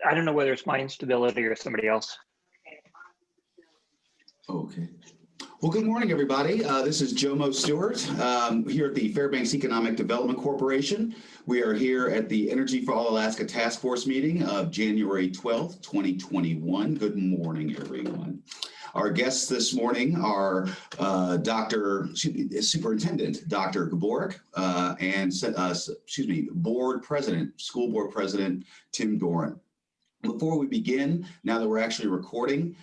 I don't know whether it's my instability or somebody else. Okay. Well, good morning, everybody. This is Jomo Stewart here at the Fairbanks Economic Development Corporation. We are here at the Energy for All Alaska Task Force meeting of January 12th, 2021. Good morning, everyone. Our guests this morning are Superintendent Dr. Gaborik and School Board President Tim Doran. Before we begin, now that we're actually recording,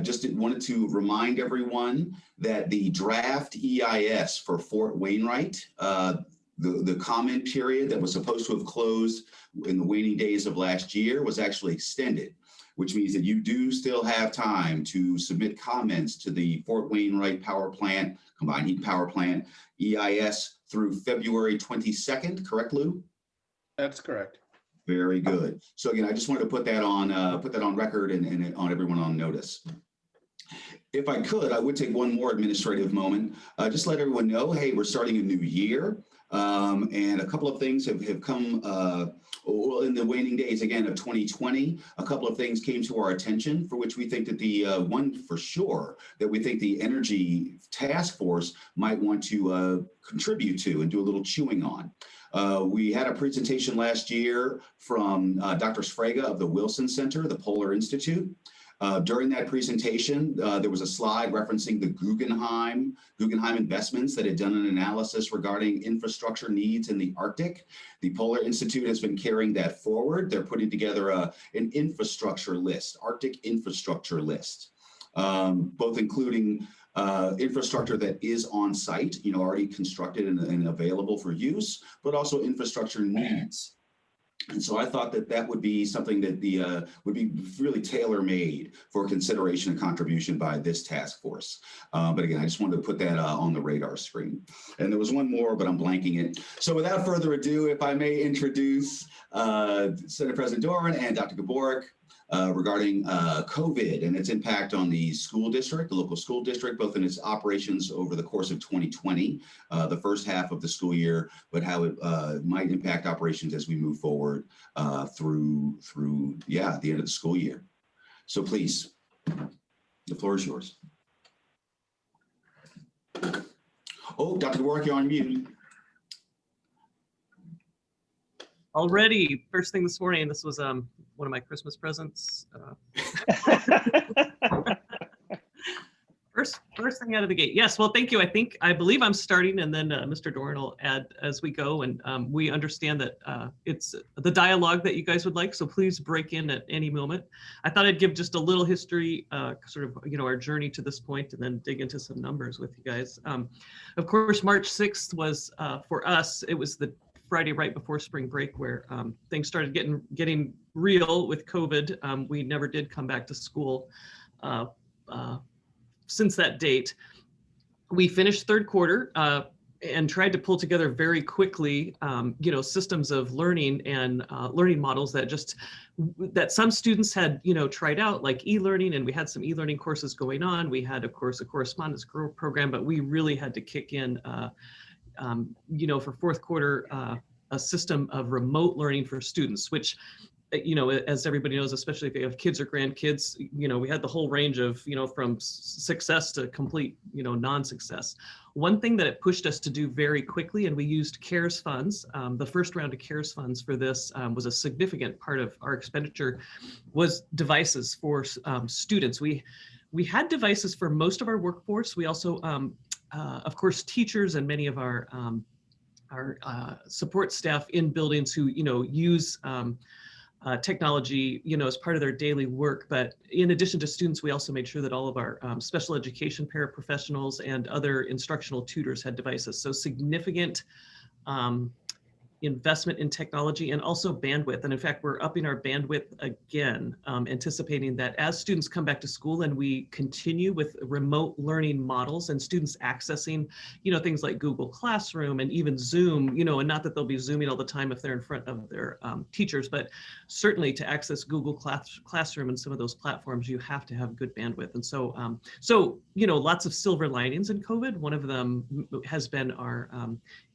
just wanted to remind everyone that the draft EIS for Fort Wainwright, the comment period that was supposed to have closed in the waning days of last year was actually extended, which means that you do still have time to submit comments to the Fort Wainwright Power Plant, Combined Heat Power Plant EIS through February 22nd, correct, Lou? That's correct. Very good. So again, I just wanted to put that on record and on everyone on notice. If I could, I would take one more administrative moment. Just let everyone know, hey, we're starting a new year. And a couple of things have come well, in the waning days, again, of 2020, a couple of things came to our attention for which we think that the one for sure that we think the Energy Task Force might want to contribute to and do a little chewing on. We had a presentation last year from Dr. Sfraga of the Wilson Center, the Polar Institute. During that presentation, there was a slide referencing the Guggenheim investments that had done an analysis regarding infrastructure needs in the Arctic. The Polar Institute has been carrying that forward. They're putting together an infrastructure list, Arctic infrastructure list, both including infrastructure that is on site, already constructed and available for use, but also infrastructure needs. And so I thought that that would be something that would be really tailor-made for consideration and contribution by this task force. But again, I just wanted to put that on the radar screen. And there was one more, but I'm blanking it. So without further ado, if I may introduce Senate President Doran and Dr. Gaborik regarding COVID and its impact on the school district, the local school district, both in its operations over the course of 2020, the first half of the school year, but how it might impact operations as we move forward through the end of the school year. So please, the floor is yours. Oh, Dr. Gaborik, you're on mute. Already, first thing this morning, this was one of my Christmas presents. First thing out of the gate. Yes, well, thank you. I believe I'm starting, and then Mr. Doran will add as we go. And we understand that it's the dialogue that you guys would like, so please break in at any moment. I thought I'd give just a little history, sort of, our journey to this point, and then dig into some numbers with you guys. Of course, March 6th was, for us, it was the Friday right before spring break where things started getting real with COVID. We never did come back to school since that date. We finished third quarter and tried to pull together very quickly, systems of learning and learning models that some students had, tried out, like e-learning, and we had some e-learning courses going on. We had, of course, a correspondence program, but we really had to kick in for fourth quarter, a system of remote learning for students, which, as everybody knows, especially if you have kids or grandkids, we had the whole range of, from success to complete, non-success. One thing that it pushed us to do very quickly, and we used CARES funds, the first round of CARES funds for this was a significant part of our expenditure, was devices for students. We had devices for most of our workforce. We also, of course, teachers and many of our support staff in buildings who, use technology, as part of their daily work. But in addition to students, we also made sure that all of our special education paraprofessionals and other instructional tutors had devices. So significant investment in technology and also bandwidth. And in fact, we're upping our bandwidth again, anticipating that as students come back to school and we continue with remote learning models and students accessing, things like Google Classroom and even Zoom, and not that they'll be Zooming all the time if they're in front of their teachers, but certainly to access Google Classroom and some of those platforms, you have to have good bandwidth. And so, lots of silver linings in COVID. One of them has been our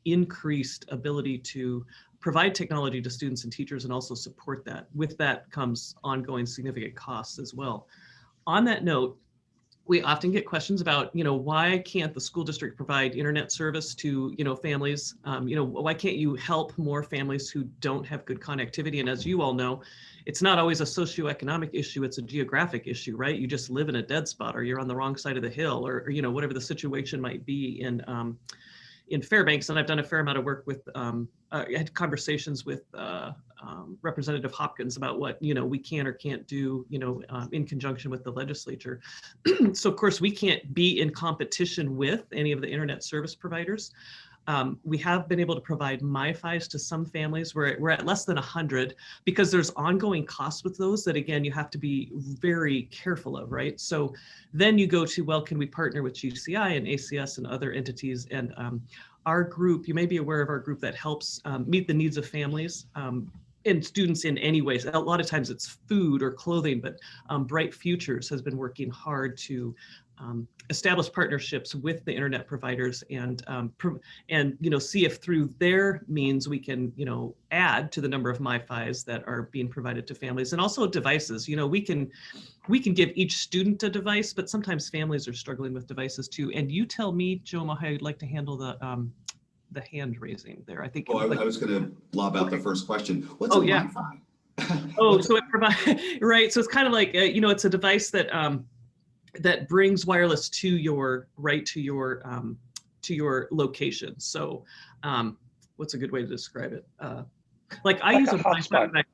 increased ability to provide technology to students and teachers and also support that. With that comes ongoing significant costs as well. On that note, we often get questions about, why can't the school district provide internet service to, families? Why can't you help more families who don't have good connectivity? And as you all know, it's not always a socioeconomic issue, it's a geographic issue, right? You just live in a dead spot, or you're on the wrong side of the hill, or whatever the situation might be in Fairbanks. And I've done a fair amount of work with, I had conversations with Representative Hopkins about what, we can or can't do, in conjunction with the legislature. So of course we can't be in competition with any of the internet service providers. We have been able to provide MiFis to some families. We're at less than 100 because there's ongoing costs with those that, again, you have to be very careful of, right? So then you go to, well, can we partner with GCI and ACS and other entities? And our group, you may be aware of our group that helps meet the needs of families and students in any ways. A lot of times it's food or clothing, but Bright Futures has been working hard to establish partnerships with the internet providers and see if through their means we can add to the number of MiFis that are being provided to families, and also devices. We can give each student a device, but sometimes families are struggling with devices too. And you tell me, Joma, how you'd like to handle the hand raising there. I think. Oh, I was going to lob out the first question. What's a MiFi? So it provides right. So it's kind of like it's a device that that brings wireless to your location. So what's a good way to describe it? Like I use a hotspot.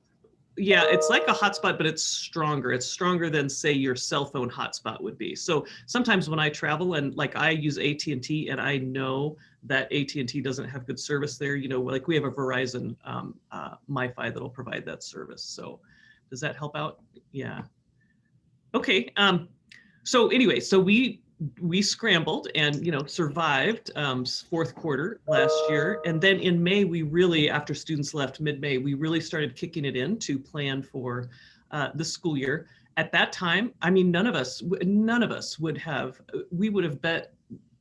Yeah, it's like a hotspot, but it's stronger. It's stronger than, say, your cell phone hotspot would be. So sometimes when I travel and like I use AT&T and I know that AT&T doesn't have good service there, like we have a Verizon MiFi that'll provide that service. So does that help out? Yeah. Okay. So anyway, so we scrambled and survived fourth quarter last year, and then in May we really, after students left mid-May, we really started kicking it in to plan for the school year. At that time, I mean, none of us would have bet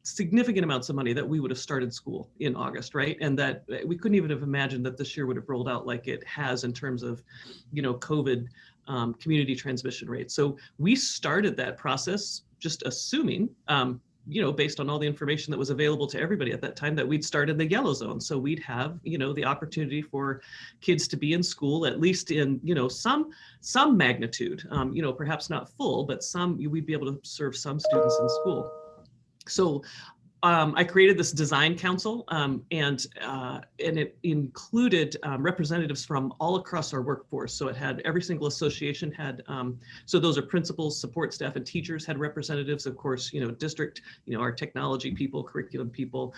significant amounts of money that we would have started school in August, right? And that we couldn't even have imagined that this year would have rolled out like it has in terms of COVID community transmission rates. So we started that process just assuming, based on all the information that was available to everybody at that time, that we'd start in the yellow zone. So we'd have, the opportunity for kids to be in school, at least in, some magnitude, perhaps not full, but we'd be able to serve some students in school. So I created this design council, and it included representatives from all across our workforce. So it had every single association had, so those are principals, support staff, and teachers had representatives. Of course, district, our technology people, curriculum people.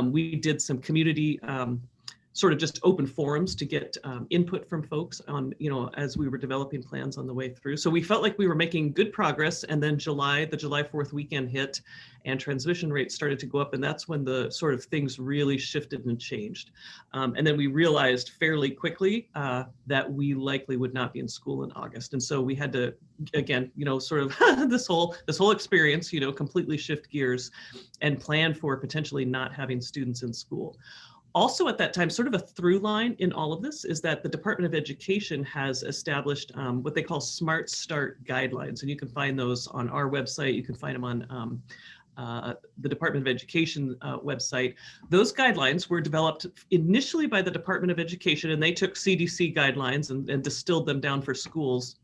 We did some community sort of just open forums to get input from folks on, as we were developing plans on the way through. So we felt like we were making good progress, and then the July 4th weekend hit and transmission rates started to go up, and that's when the sort of things really shifted and changed. And then we realized fairly quickly that we likely would not be in school in August. And so we had to, again, sort of this whole experience, completely shift gears and plan for potentially not having students in school. Also at that time, sort of a through line in all of this is that the Department of Education has established what they call Smart Start guidelines. And you can find those on our website. You can find them on the Department of Education website. Those guidelines were developed initially by the Department of Education, and they took CDC guidelines and distilled them down for schools.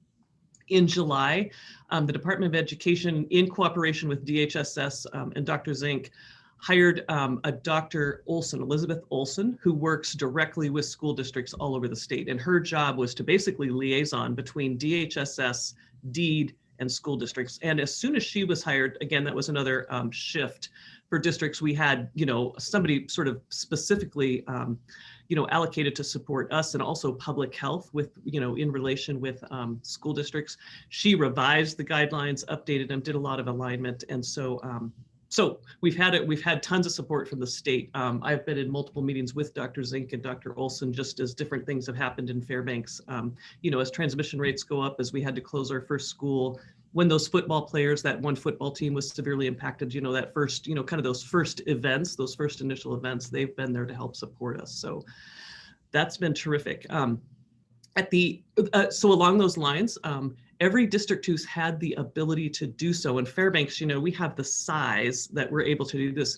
In July, the Department of Education, in cooperation with DHSS and Dr. Zink, hired a Dr. Olson, Elizabeth Olson, who works directly with school districts all over the state. And her job was to basically liaison between DHSS, DEED, and school districts. And as soon as she was hired, again, that was another shift for districts. We had, somebody sort of specifically, allocated to support us, and also public health with, in relation with school districts. She revised the guidelines, updated them, did a lot of alignment. And so, so we've had tons of support from the state. I've been in multiple meetings with Dr. Zink and Dr. Olson, just as different things have happened in Fairbanks. As transmission rates go up, as we had to close our first school, when those football players, that one football team was severely impacted, that first, kind of those first events, those first initial events, they've been there to help support us. So that's been terrific. So along those lines, every district who's had the ability to do so, and Fairbanks, we have the size that we're able to do this,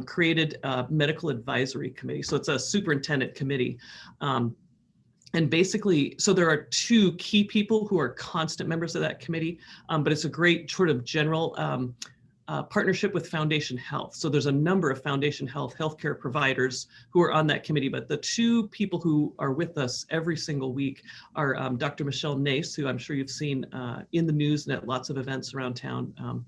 created a medical advisory committee. So it's a superintendent committee. And basically, so there are two key people who are constant members of that committee, but it's a great sort of general partnership with Foundation Health. So there's a number of Foundation Health healthcare providers who are on that committee, but the two people who are with us every single week are Dr. Michelle Nace, who I'm sure you've seen in the news and at lots of events around town.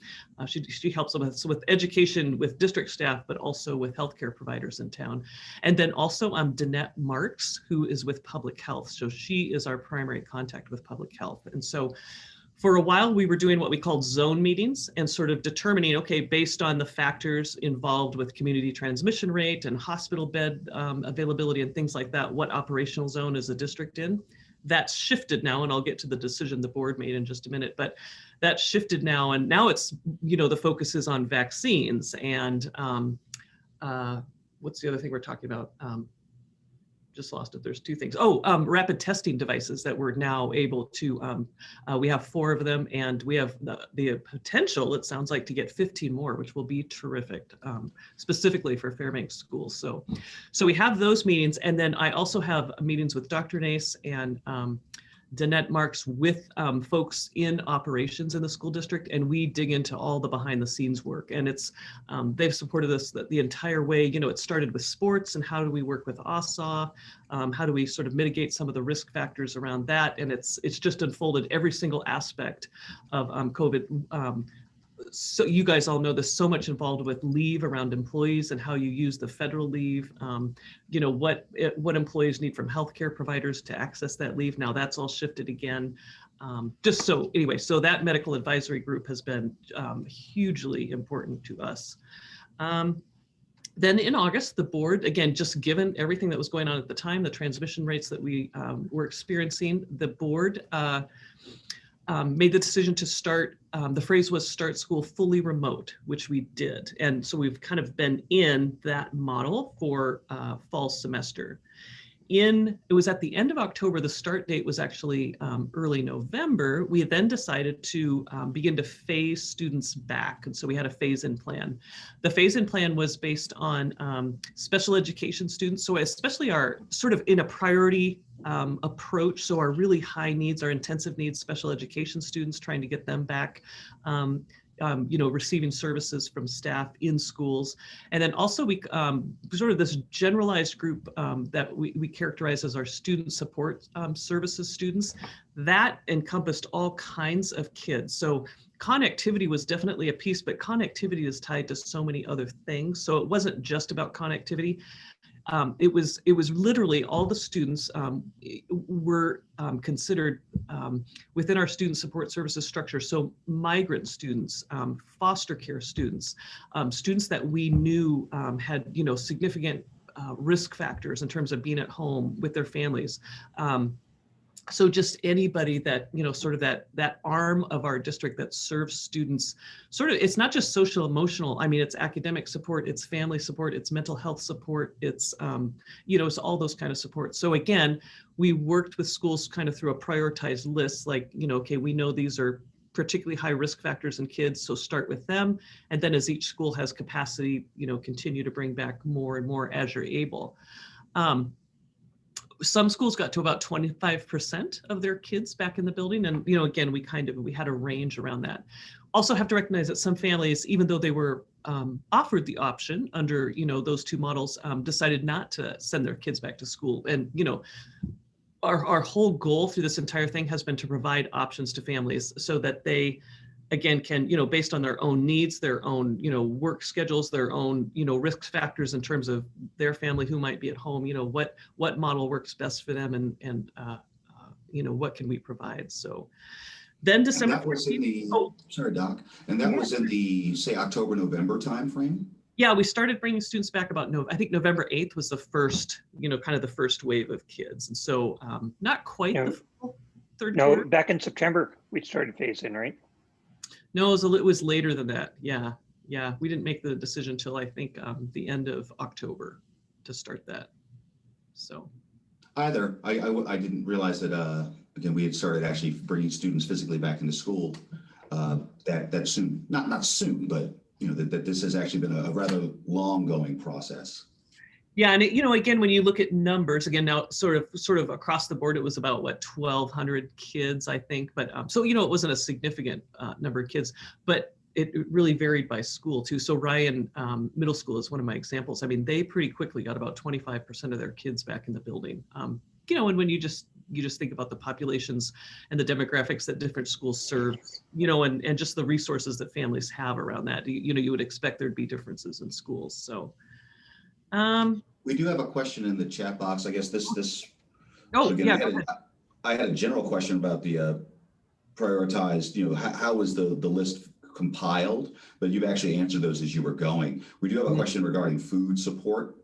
She helps us with education with district staff, but also with healthcare providers in town. And then also Danette Marks, who is with Public Health. So she is our primary contact with Public Health. And so for a while, we were doing what we called zone meetings and sort of determining, okay, based on the factors involved with community transmission rate and hospital bed availability and things like that, what operational zone is the district in? That's shifted now, and I'll get to the decision the board made in just a minute, but that's shifted now, and now it's, the focus is on vaccines and what's the other thing we're talking about? Just lost it. There's two things. Rapid testing devices that we're now able to, we have 4 of them, and we have the potential, it sounds like, to get 15 more, which will be terrific, specifically for Fairbanks schools. So we have those meetings, and then I also have meetings with Dr. Nace and Danette Marks with folks in operations in the school district, and we dig into all the behind the scenes work. And it's they've supported us the entire way. It started with sports and how do we work with OSSA, how do we sort of mitigate some of the risk factors around that, and it's just unfolded every single aspect of COVID. So you guys all know there's so much involved with leave around employees and how you use the federal leave, what employees need from healthcare providers to access that leave. Now that's all shifted again. So that medical advisory group has been hugely important to us. Then in August, the board, again, just given everything that was going on at the time, the transmission rates that we were experiencing, the board made the decision to start, the phrase was start school fully remote, which we did. And so we've kind of been in that model for fall semester. It was at the end of October, the start date was actually early November. We then decided to begin to phase students back. And so we had a phase-in plan. The phase-in plan was based on special education students. So especially our sort of in a priority approach. So our really high needs, our intensive needs special education students, trying to get them back, receiving services from staff in schools. And then also we sort of this generalized group that we characterize as our student support services students, that encompassed all kinds of kids. So connectivity was definitely a piece, but connectivity is tied to so many other things. So it wasn't just about connectivity. It was literally all the students were considered within our student support services structure. So migrant students, foster care students, students that we knew had significant risk factors in terms of being at home with their families. So just anybody that, sort of that arm of our district that serves students, sort of, it's not just social emotional. I mean, it's academic support, it's family support, it's mental health support, it's, it's all those kind of support. So again, we worked with schools kind of through a prioritized list, like, okay, we know these are particularly high risk factors in kids, so start with them. And then as each school has capacity, continue to bring back more and more as you're able. Some schools got to about 25% of their kids back in the building. And, again, we had a range around that. Also have to recognize that some families, even though they were offered the option under, those two models, decided not to send their kids back to school. And, our whole goal through this entire thing has been to provide options to families so that they, again, can, based on their own needs, their own, work schedules, their own, risk factors in terms of their family who might be at home, what model works best for them and what can we provide? So then December 14th. Sorry, Doc. And that was in the, say, October, November timeframe? Yeah, we started bringing students back about, I think November 8th was the first, kind of the first wave of kids. And so not quite the full third quarter. Back in September, we started phase-in, right? No, it was later than that. Yeah. We didn't make the decision till I think the end of October to start that. So. Either. I didn't realize that, again, we had started actually bringing students physically back into school that soon, not soon, but, that this has actually been a rather long going process. Yeah, and again, when you look at numbers, again, now sort of across the board, it was about 1,200 kids, I think. But so it wasn't a significant number of kids, but it really varied by school too. So Ryan Middle School is one of my examples. I mean, they pretty quickly got about 25% of their kids back in the building. And when you just think about the populations and the demographics that different schools serve, and just the resources that families have around that, you would expect there'd be differences in schools. So. We do have a question in the chat box. I guess this. Oh, so again, yeah. I had a general question about the prioritized. How was the list compiled? But you've actually answered those as you were going. We do have a question regarding food support.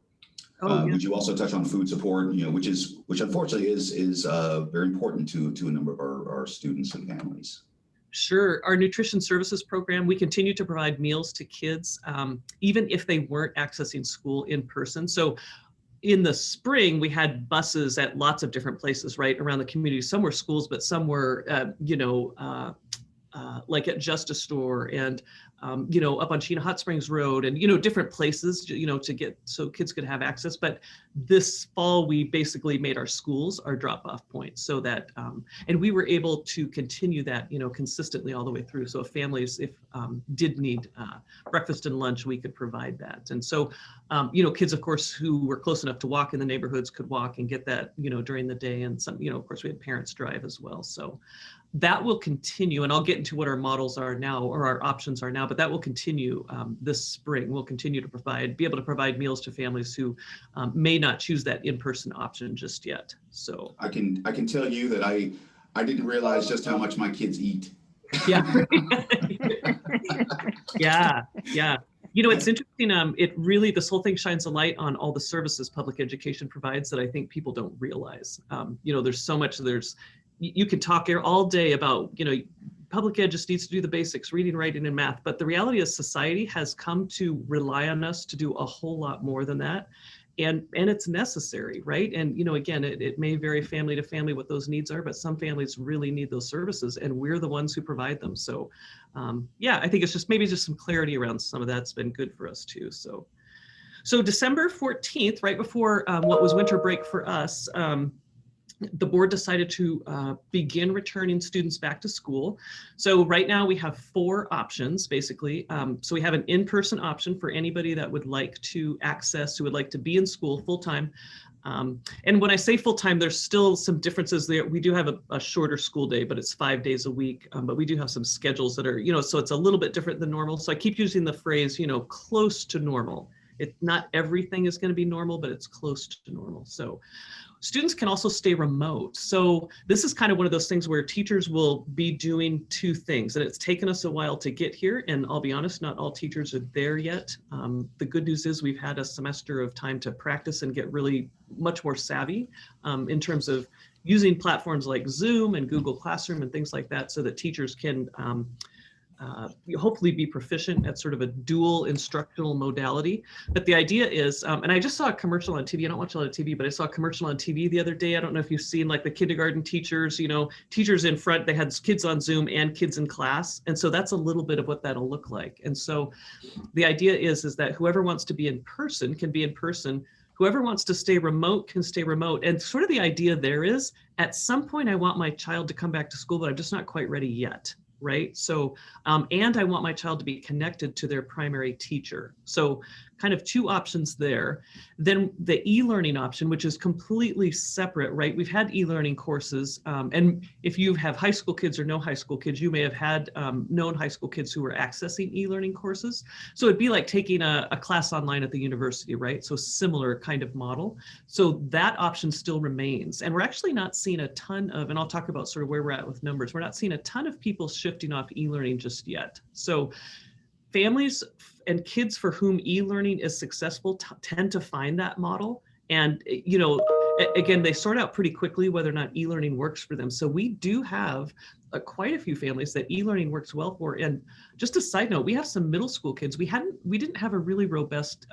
Yeah. Would you also touch on food support? Which unfortunately is very important to a number of our students and families. Sure. Our nutrition services program, we continue to provide meals to kids, even if they weren't accessing school in person. So in the spring, we had buses at lots of different places, right, around the community. Some were schools, but some were, like at Justice Store and, up on Chena Hot Springs Road and, different places, to get so kids could have access. But this fall, we basically made our schools our drop-off point so that, and we were able to continue that, consistently all the way through. So if families, did need breakfast and lunch, we could provide that. And so, kids, of course, who were close enough to walk in the neighborhoods could walk and get that, during the day. And some, of course, we had parents drive as well. So that will continue, and I'll get into what our models are now or our options are now, but that will continue this spring. We'll continue to be able to provide meals to families who may not choose that in-person option just yet. So I can tell you that I didn't realize just how much my kids eat. Yeah. Yeah. It's interesting. It really, this whole thing shines a light on all the services public education provides that I think people don't realize. There's so much, you could talk here all day about, public ed just needs to do the basics, reading, writing, and math. But the reality is society has come to rely on us to do a whole lot more than that. And it's necessary, right? And, again, it may vary family to family what those needs are, but some families really need those services and we're the ones who provide them. So I think it's just maybe just some clarity around some of that's been good for us too. So December 14th, right before what was winter break for us, the board decided to begin returning students back to school. So right now we have 4 options, basically. So we have an in-person option for anybody that would like to access, who would like to be in school full-time. And when I say full-time, there's still some differences there. We do have a shorter school day, but it's 5 days a week. But we do have some schedules that are, so it's a little bit different than normal. So I keep using the phrase, close to normal. Not everything is going to be normal, but it's close to normal. So students can also stay remote. So this is kind of one of those things where teachers will be doing 2 things, and it's taken us a while to get here. And I'll be honest, not all teachers are there yet. The good news is we've had a semester of time to practice and get really much more savvy in terms of using platforms like Zoom and Google Classroom and things like that, so that teachers can hopefully be proficient at sort of a dual instructional modality. But the idea is, and I just saw a commercial on TV. I don't watch a lot of TV, but I saw a commercial on TV the other day. I don't know if you've seen like the kindergarten teachers, teachers in front, they had kids on Zoom and kids in class. And so that's a little bit of what that'll look like. And so the idea is that whoever wants to be in person can be in person. Whoever wants to stay remote can stay remote. And sort of the idea there is, at some point I want my child to come back to school, but I'm just not quite ready yet. Right? So, and I want my child to be connected to their primary teacher. So kind of 2 options there. Then the e-learning option, which is completely separate, right? We've had e-learning courses. And if you have high school kids or no high school kids, you may have had known high school kids who were accessing e-learning courses. So it'd be like taking a class online at the university, right? So similar kind of model. So that option still remains. And we're actually not seeing a ton of, and I'll talk about sort of where we're at with numbers. We're not seeing a ton of people shifting off e-learning just yet. So families and kids for whom e-learning is successful tend to find that model. And, again, they sort out pretty quickly whether or not e-learning works for them. So we do have quite a few families that e-learning works well for. And just a side note, we have some middle school kids. We didn't have a really robust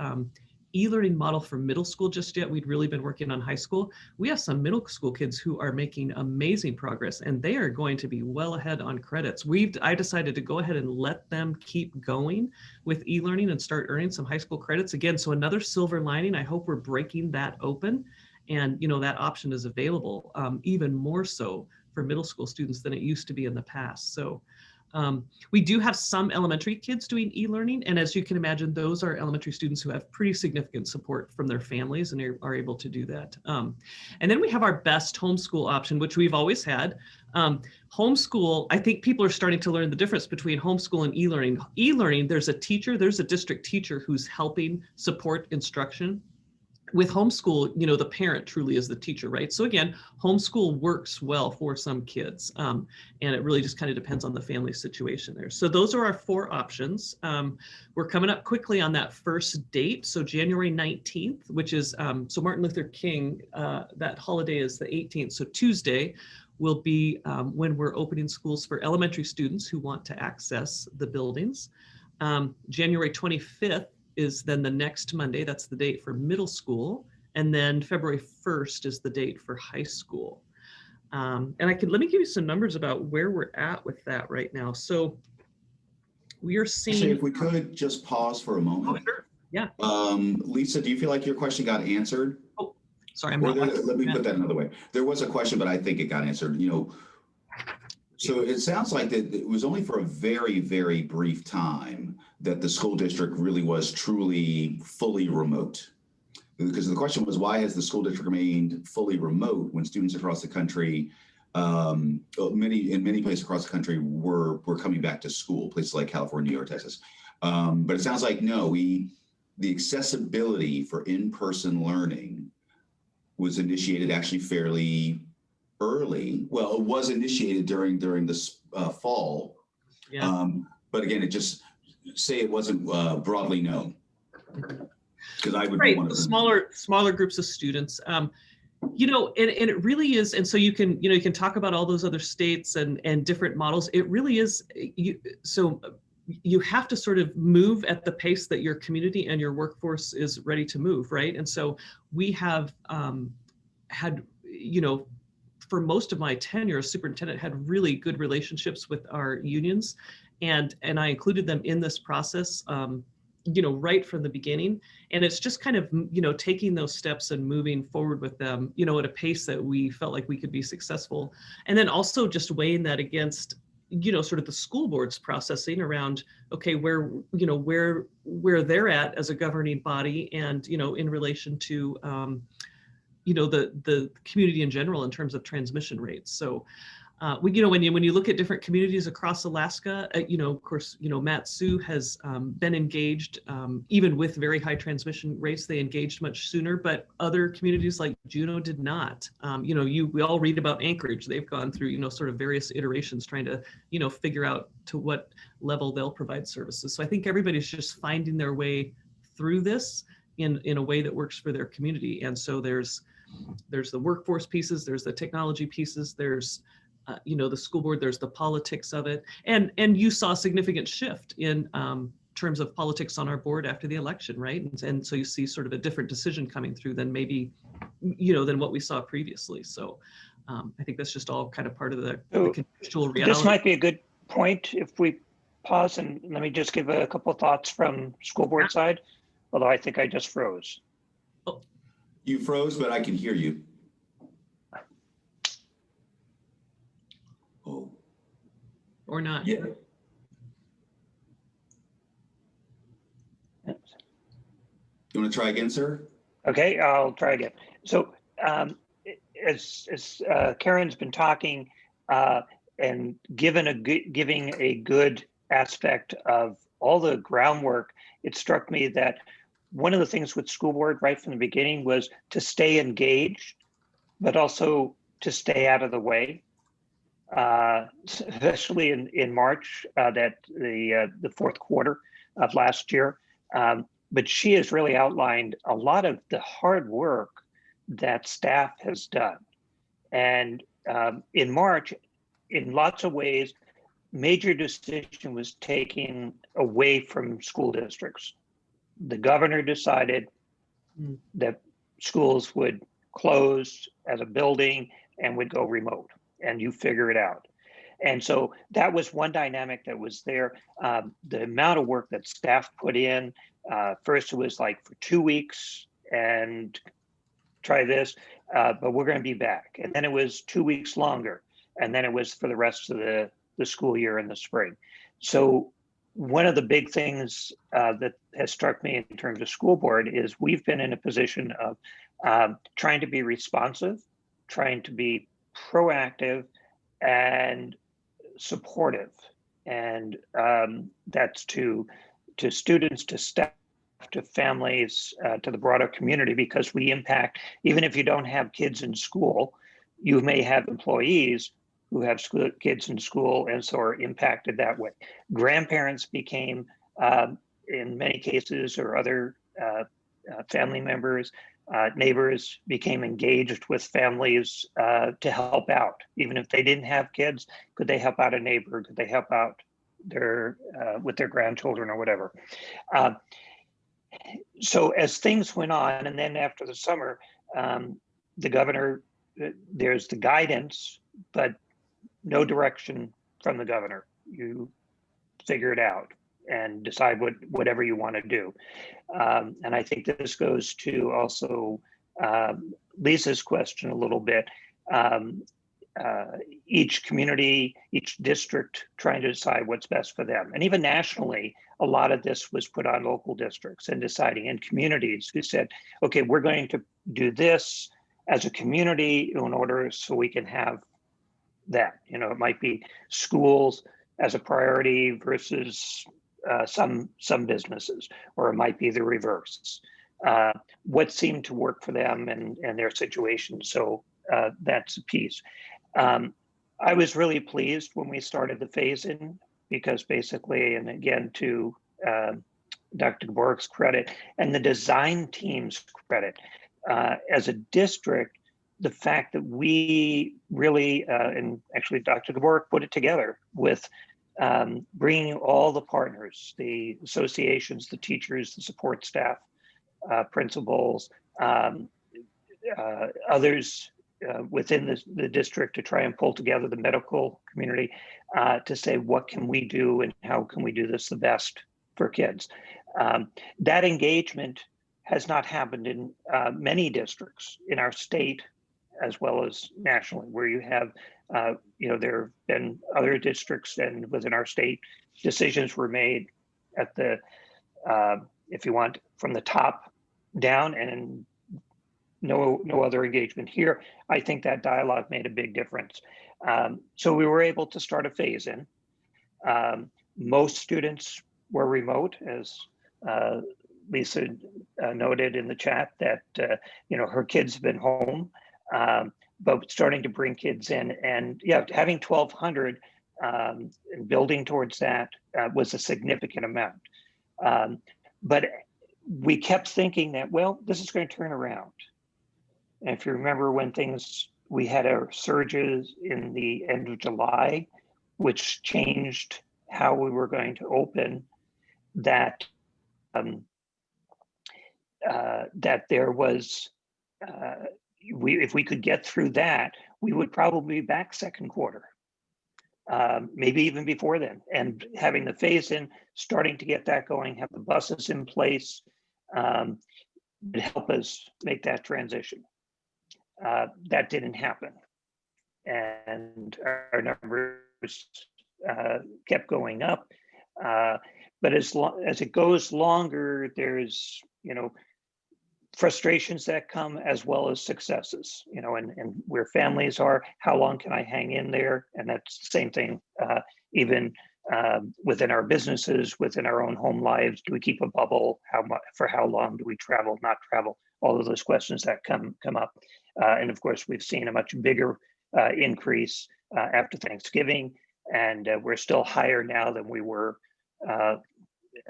e-learning model for middle school just yet. We'd really been working on high school. We have some middle school kids who are making amazing progress, and they are going to be well ahead on credits. I decided to go ahead and let them keep going with e-learning and start earning some high school credits again. So another silver lining, I hope we're breaking that open, and that option is available even more so for middle school students than it used to be in the past. So we do have some elementary kids doing e-learning, and as you can imagine, those are elementary students who have pretty significant support from their families and are able to do that. And then we have our best homeschool option, which we've always had. Homeschool, I think people are starting to learn the difference between homeschool and e-learning. E-learning, there's a district teacher who's helping support instruction. With homeschool, the parent truly is the teacher, right? So again, homeschool works well for some kids, and it really just kind of depends on the family situation there. So those are our 4 options. We're coming up quickly on that first date. So January 19th, which is, so Martin Luther King, that holiday is the 18th. So Tuesday will be when we're opening schools for elementary students who want to access the buildings. January 25th is then the next Monday. That's the date for middle school. And then February 1st is the date for high school. And let me give you some numbers about where we're at with that right now. So we are seeing— Actually, if we could just pause for a moment. Oh, sure. Yeah. Lisa, do you feel like your question got answered? Oh, sorry. Let me put that another way. There was a question, but I think it got answered. So it sounds like that it was only for a very, very brief time that the school district really was truly fully remote. Because the question was, why has the school district remained fully remote when students across the country, in many places across the country, were coming back to school, places like California, New York, Texas. But it sounds like no, the accessibility for in-person learning was initiated actually fairly early. Well, it was initiated during this fall. Yeah. But again, it just say it wasn't broadly known. Because I would right, be one of them. Smaller groups of students. And it really is. And so you can talk about all those other states and different models. It really is. So you have to sort of move at the pace that your community and your workforce is ready to move, right? And so we have had, for most of my tenure as superintendent, had really good relationships with our unions, and I included them in this process, right from the beginning. And it's just kind of, taking those steps and moving forward with them, at a pace that we felt like we could be successful. And then also just weighing that against, sort of the school board's processing around, okay, where they're at as a governing body, and, in relation to, the community in general in terms of transmission rates. So, when you look at different communities across Alaska, of course, Mat-Su has been engaged, even with very high transmission rates. They engaged much sooner, but other communities like Juneau did not. We all read about Anchorage. They've gone through, sort of various iterations trying to, figure out to what level they'll provide services. So I think everybody's just finding their way through this in a way that works for their community. And so there's the workforce pieces, there's the technology pieces, there's the school board, there's the politics of it. And you saw a significant shift in terms of politics on our board after the election, right? And so you see sort of a different decision coming through than maybe, than what we saw previously. So I think that's just all kind of part of the contextual reality. This might be a good point if we pause, and let me just give a couple of thoughts from school board side, although I think I just froze. Oh. You froze, but I can hear you. Oh. Or not. Yeah. You want to try again, sir? Okay, I'll try again. So as Karen's been talking and giving a good aspect of all the groundwork, it struck me that one of the things with school board right from the beginning was to stay engaged, but also to stay out of the way. Especially in March, that the fourth quarter of last year. But she has really outlined a lot of the hard work that staff has done. And in March, in lots of ways, major decision was taken away from school districts. The governor decided that schools would close as a building and would go remote, and you figure it out. And so that was one dynamic that was there. The amount of work that staff put in, first it was like for 2 weeks and try this, but we're going to be back. And then it was 2 weeks longer. And then it was for the rest of the school year in the spring. So one of the big things that has struck me in terms of school board is we've been in a position of trying to be responsive, trying to be proactive and supportive. And that's to students, to staff, to families, to the broader community, because we impact, even if you don't have kids in school, you may have employees who have kids in school and so are impacted that way. Grandparents became, in many cases, or other family members, neighbors became engaged with families to help out. Even if they didn't have kids, could they help out a neighbor? Could they help out with their grandchildren or whatever? So as things went on, and then after the summer, the governor, there's the guidance, but no direction from the governor. You figure it out and decide whatever you want to do. And I think this goes to also Lisa's question a little bit. Each community, each district trying to decide what's best for them. And even nationally, a lot of this was put on local districts and deciding, and communities who said, okay, we're going to do this as a community in order so we can have that. You know, it might be schools as a priority versus some businesses, or it might be the reverse. What seemed to work for them and their situation. So that's a piece. I was really pleased when we started the phase-in, because basically, and again, to Dr. Gaborik's credit and the design team's credit, as a district, the fact that we really, and actually Dr. Gaborik put it together with bringing all the partners, the associations, the teachers, the support staff, principals, others within the district to try and pull together the medical community to say, what can we do and how can we do this the best for kids? That engagement has not happened in many districts in our state as well as nationally, where you have, there have been other districts and within our state, decisions were made at the, if you want, from the top down, and no other engagement here. I think that dialogue made a big difference. So we were able to start a phase-in. Most students were remote, as Lisa noted in the chat that her kids have been home, but starting to bring kids in, and yeah, having 1,200 and building towards that was a significant amount. But we kept thinking that, well, this is going to turn around. And if you remember when we had our surges in the end of July, which changed how we were going to open, that there was, if we could get through that, we would probably be back second quarter, maybe even before then. And having the phase-in, starting to get that going, have the buses in place, would help us make that transition. That didn't happen, and our numbers kept going up. But as it goes longer, there's frustrations that come as well as successes. And where families are, how long can I hang in there? And that's the same thing. Even within our businesses, within our own home lives, do we keep a bubble? For how long do we travel? Not travel? All of those questions that come up. And of course, we've seen a much bigger increase after Thanksgiving, and we're still higher now than we were at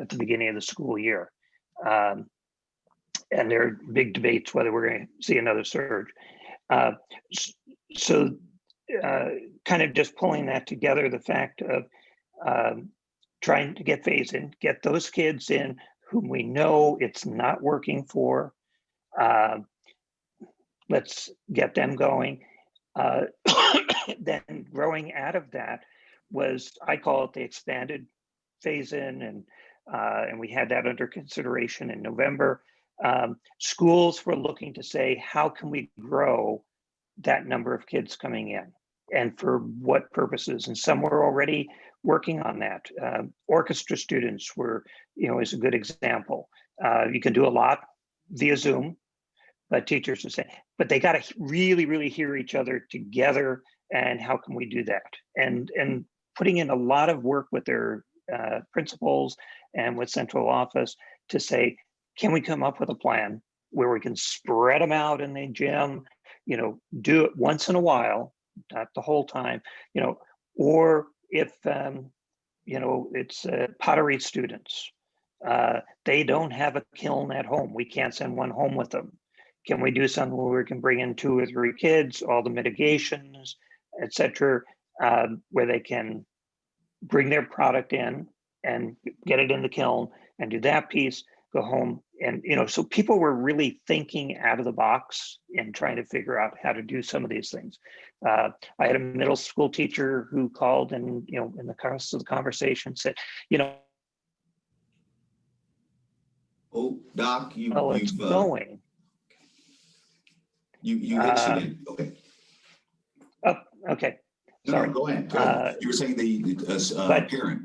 the beginning of the school year. And there are big debates whether we're going to see another surge. So kind of just pulling that together, the fact of trying to get phase-in, get those kids in whom we know it's not working for, Uh, let's get them going. Then growing out of that was, I call it the expanded phase in, and we had that under consideration in November. Schools were looking to say, how can we grow that number of kids coming in, and for what purposes? And some were already working on that. Orchestra students were, is a good example. You can do a lot via Zoom, but teachers are saying, but they got to really, really hear each other together. And how can we do that? And putting in a lot of work with their principals and with central office to say, can we come up with a plan where we can spread them out in the gym, do it once in a while, not the whole time, or if, it's pottery students, they don't have a kiln at home. We can't send one home with them. Can we do something where we can bring in 2 or 3 kids, all the mitigations, et cetera, where they can bring their product in and get it in the kiln and do that piece, go home. And, so people were really thinking out of the box and trying to figure out how to do some of these things. I had a middle school teacher who called and, in the course of the conversation said, Oh, Doc, it's going. You hit again. Okay. Oh, okay. Sorry. No, go ahead. Go ahead. You were saying the parent.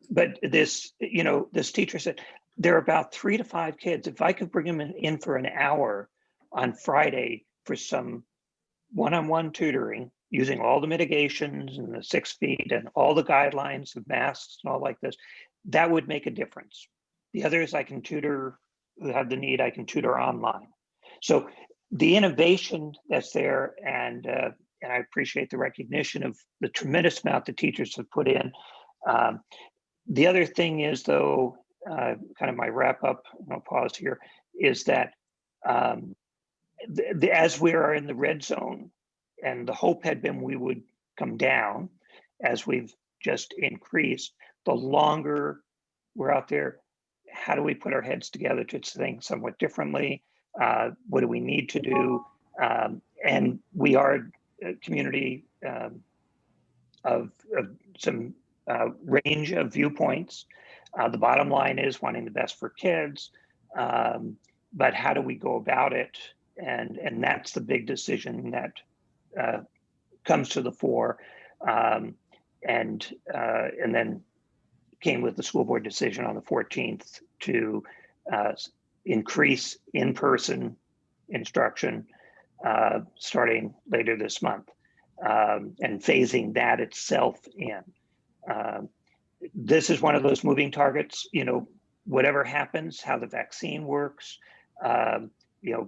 But this, this teacher said, there are about 3 to 5 kids. If I could bring them in for an hour on Friday for some one-on-one tutoring, using all the mitigations and the 6 feet and all the guidelines of masks and all like this, that would make a difference. The others I can tutor who have the need, I can tutor online. So the innovation that's there, and I appreciate the recognition of the tremendous amount the teachers have put in. The other thing is, though, kind of my wrap up, I'll pause here, is that as we are in the red zone, and the hope had been we would come down as we've just increased, the longer we're out there, how do we put our heads together to think somewhat differently? What do we need to do? And we are a community of some range of viewpoints. The bottom line is wanting the best for kids, but how do we go about it? And that's the big decision that comes to the fore, and then came with the school board decision on the 14th to increase in-person instruction starting later this month, and phasing that itself in. This is one of those moving targets, whatever happens, how the vaccine works,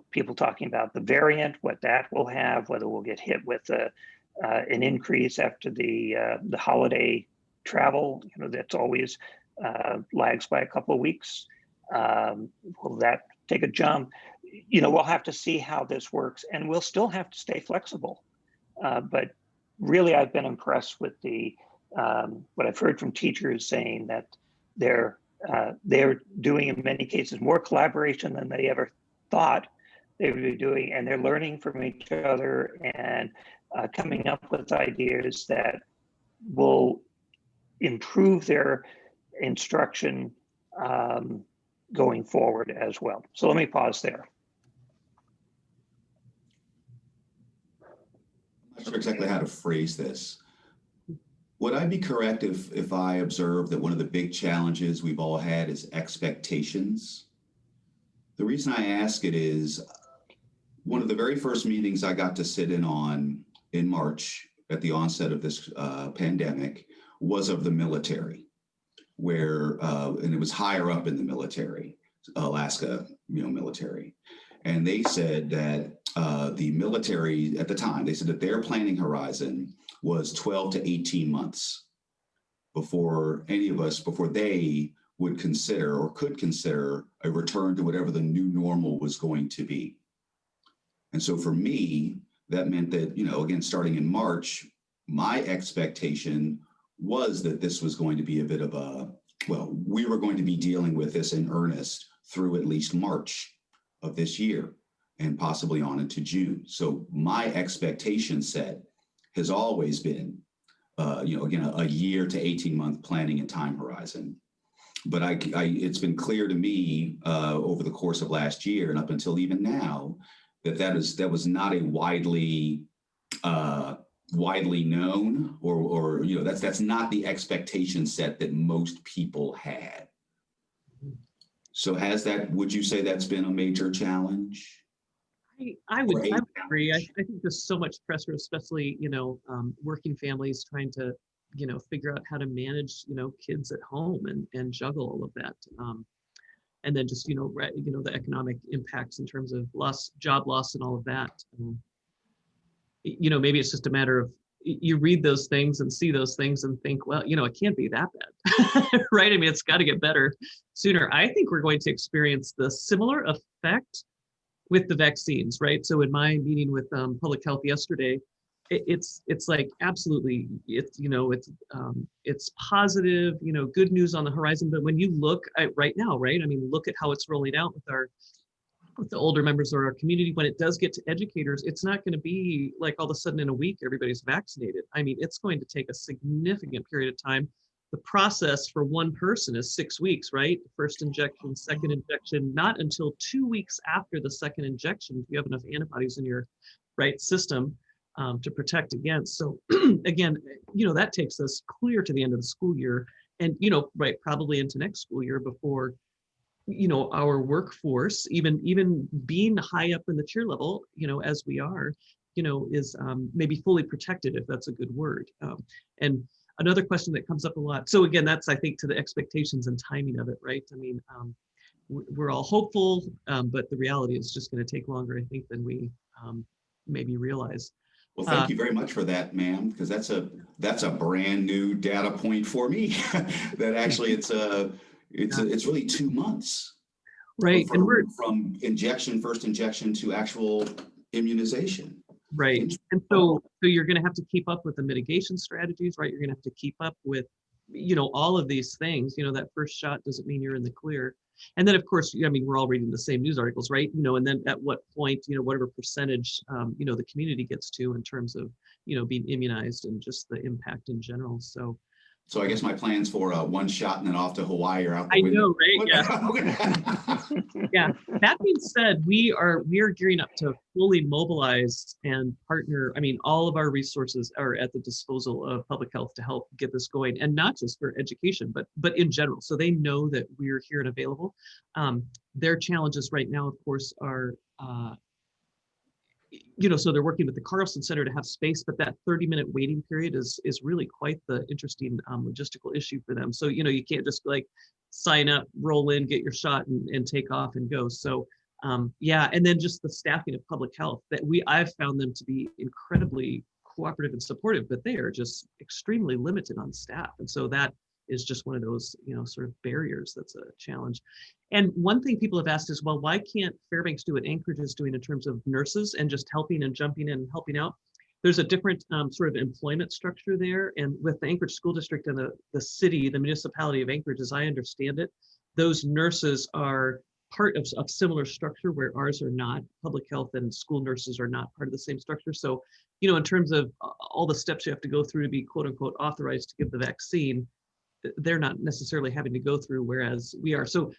people talking about the variant, what that will have, whether we'll get hit with an increase after the holiday travel, that's always lags by a couple of weeks. Will that take a jump? We'll have to see how this works, and we'll still have to stay flexible. But really, I've been impressed with what I've heard from teachers saying that they're doing, in many cases, more collaboration than they ever thought they would be doing, and they're learning from each other and coming up with ideas that will improve their instruction going forward as well. So let me pause there. I'm not sure exactly how to phrase this. Would I be correct if I observe that one of the big challenges we've all had is expectations? The reason I ask it is one of the very first meetings I got to sit in on in March at the onset of this pandemic was of the military, where, and it was higher up in the military, Alaska, military. And they said that the military at the time, they said that their planning horizon was 12 to 18 months before they would consider or could consider a return to whatever the new normal was going to be. And so for me, that meant that, again, starting in March, my expectation was that this was going to be a bit of we were going to be dealing with this in earnest through at least March of this year and possibly on into June. So my expectation set has always been, again, a year to 18-month planning and time horizon. But it's been clear to me over the course of last year and up until even now that was not a widely known or that's not the expectation set that most people had. So would you say that's been a major challenge? I would agree. I think there's so much pressure, especially, working families trying to, figure out how to manage, kids at home and juggle all of that. And then just, the economic impacts in terms of job loss and all of that. Maybe it's just a matter of you read those things and see those things and think, well, it can't be that bad, right? I mean, it's got to get better sooner. I think we're going to experience the similar effect with the vaccines, right? So in my meeting with public health yesterday, it's like absolutely, it's positive, good news on the horizon. But when you look at right now, right? I mean, look at how it's rolling out with the older members of our community. When it does get to educators, it's not going to be like all of a sudden in a week everybody's vaccinated. I mean, it's going to take a significant period of time. The process for one person is 6 weeks, right? First injection, second injection, not until 2 weeks after the second injection, if you have enough antibodies in your system to protect against. So again, that takes us clear to the end of the school year and, probably into next school year before, our workforce, even being high up in the tier level, as we are, is maybe fully protected, if that's a good word. And another question that comes up a lot. So again, that's, I think, to the expectations and timing of it, right? I mean, we're all hopeful, but the reality is just going to take longer, I think, than we maybe realize. Well, thank you very much for that, ma'am, because that's a brand new data point for me. That actually it's really 2 months, right? From, and we're from first injection to actual immunization. Right. And so you're going to have to keep up with the mitigation strategies, right? You're going to have to keep up with, all of these things. That first shot doesn't mean you're in the clear. And then, of course, I mean, we're all reading the same news articles, right? And then at what point, whatever percentage, the community gets to in terms of, being immunized and just the impact in general. So I guess my plans for one shot and then off to Hawaii are out the window. I know, right? Yeah. Yeah. That being said, we are gearing up to fully mobilize and partner. I mean, all of our resources are at the disposal of public health to help get this going, and not just for education, but in general. So they know that we're here and available. Their challenges right now, of course, are so they're working with the Carlson Center to have space, but that 30-minute waiting period is really quite the interesting logistical issue for them. So, you can't just like sign up, roll in, get your shot and take off and go. So, and then just the staffing of public health I've found them to be incredibly cooperative and supportive, but they are just extremely limited on staff. And so that is just one of those, sort of barriers that's a challenge. And one thing people have asked is, well, why can't Fairbanks do what Anchorage is doing in terms of nurses and just helping and jumping in and helping out? There's a different sort of employment structure there. And with the Anchorage School District and the municipality of Anchorage, as I understand it, those nurses are part of a similar structure where ours are not. Public health and school nurses are not part of the same structure. So, in terms of all the steps you have to go through to be quote unquote authorized to give the vaccine, they're not necessarily having to go through, whereas we are. So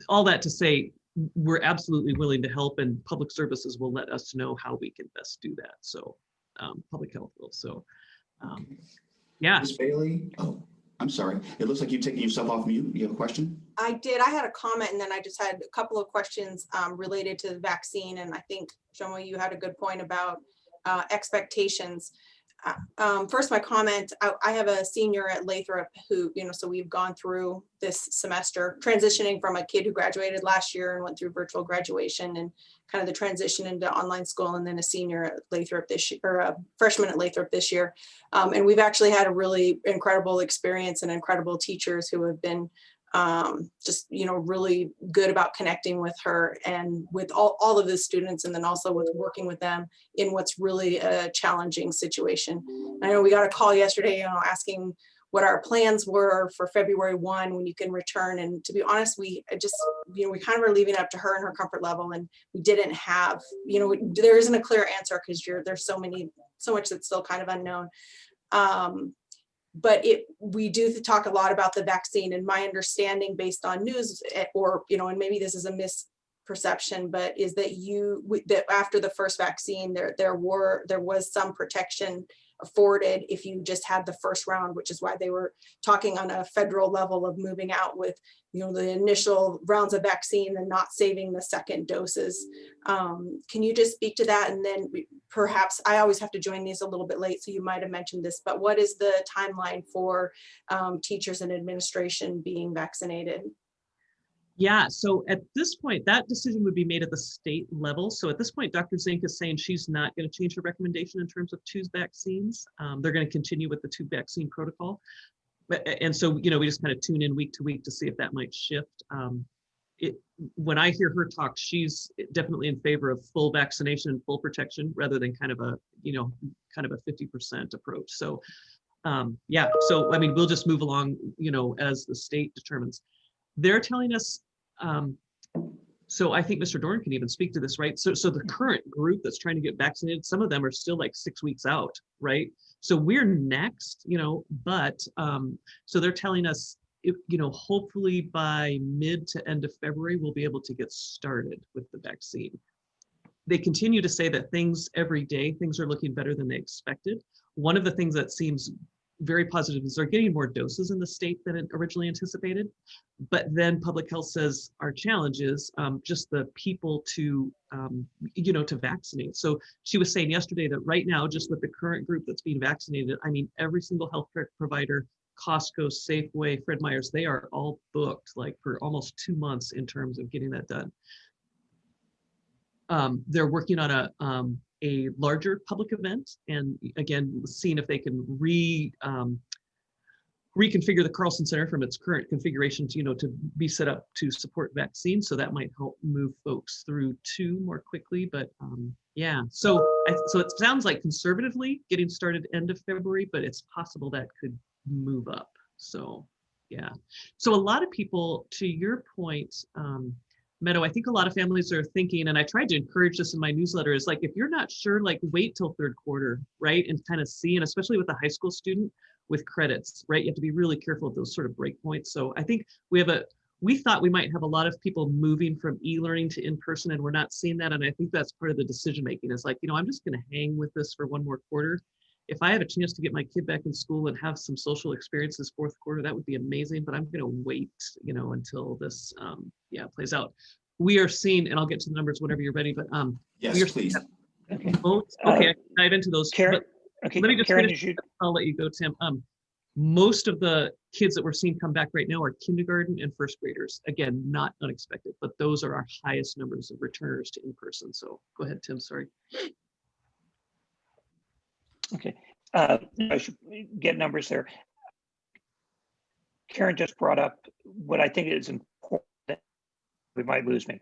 all that to say, we're absolutely willing to help, and public services will let us know how we can best do that. So public health will. So yeah. Ms. Bailey, I'm sorry. It looks like you've taken yourself off mute. You have a question? I did. I had a comment, and then I just had a couple of questions related to the vaccine. And I think, Jomo, you had a good point about expectations. First, my comment, I have a senior at Lathrop who, so we've gone through this semester transitioning from a kid who graduated last year and went through virtual graduation and kind of the transition into online school, and then a senior at Lathrop this year, or a freshman at Lathrop this year. And we've actually had a really incredible experience and incredible teachers who have been just, really good about connecting with her and with all of the students, and then also with working with them in what's really a challenging situation. I know we got a call yesterday, asking what our plans were for February 1 when you can return. And to be honest, we just, you know, we kind of are leaving it up to her and her comfort level, and we didn't have, you know, there isn't a clear answer because there's so much that's still kind of unknown. But we do talk a lot about the vaccine, and my understanding based on news, or, you know, and maybe this is a misperception, but is that that after the first vaccine, there was some protection afforded if you just had the first round, which is why they were talking on a federal level of moving out with, you know, the initial rounds of vaccine and not saving the second doses. Can you just speak to that? And then perhaps, I always have to join these a little bit late, so you might have mentioned this, but what is the timeline for teachers and administration being vaccinated? Yeah, so at this point, that decision would be made at the state level. So at this point, Dr. Zink is saying she's not going to change her recommendation in terms of two vaccines. They're going to continue with the two vaccine protocol. And so, you know, we just kind of tune in week to week to see if that might shift. When I hear her talk, she's definitely in favor of full vaccination and full protection rather than kind of a, you know, kind of a 50% approach. So yeah, so I mean, we'll just move along, you know, as the state determines. They're telling us, so I think Mr. Doran can even speak to this, right? So the current group that's trying to get vaccinated, some of them are still like 6 weeks out, right? So we're next, you know, but so they're telling us, you know, hopefully by mid to end of February, we'll be able to get started with the vaccine. They continue to say that things every day, things are looking better than they expected. One of the things that seems very positive is they're getting more doses in the state than originally anticipated. But then public health says our challenge is just the people to, you know, to vaccinate. So she was saying yesterday that right now, just with the current group that's being vaccinated, I mean, every single healthcare provider, Costco, Safeway, Fred Meyer's, they are all booked like for almost 2 months in terms of getting that done. They're working on a larger public event, and again, seeing if they can reconfigure the Carlson Center from its current configuration to, you know, to be set up to support vaccines. So that might help move folks through too more quickly. But yeah, so it sounds like conservatively getting started end of February, but it's possible that could move up. So yeah, so a lot of people, to your point, Meadow, I think a lot of families are thinking, and I tried to encourage this in my newsletter, is like, if you're not sure, like wait till third quarter, right? And kind of see, and especially with a high school student with credits, right? You have to be really careful of those sort of break points. So I think we thought we might have a lot of people moving from e-learning to in-person, and we're not seeing that. And I think that's part of the decision-making is like, you know, I'm just going to hang with this for one more quarter. If I have a chance to get my kid back in school and have some social experiences fourth quarter, that would be amazing, but I'm going to wait, you know, until this, plays out. We are seeing, and I'll get to the numbers whenever you're ready, but yes, please. Okay. Okay, I can dive into those. Karen, okay, let me just Karen, finish. I'll let you go, Tim. Most of the kids that we're seeing come back right now are kindergarten and first graders. Again, not unexpected, but those are our highest numbers of returners to in-person. So go ahead, Tim, sorry. Okay, I should get numbers there. Karen just brought up what I think is important. We might lose me.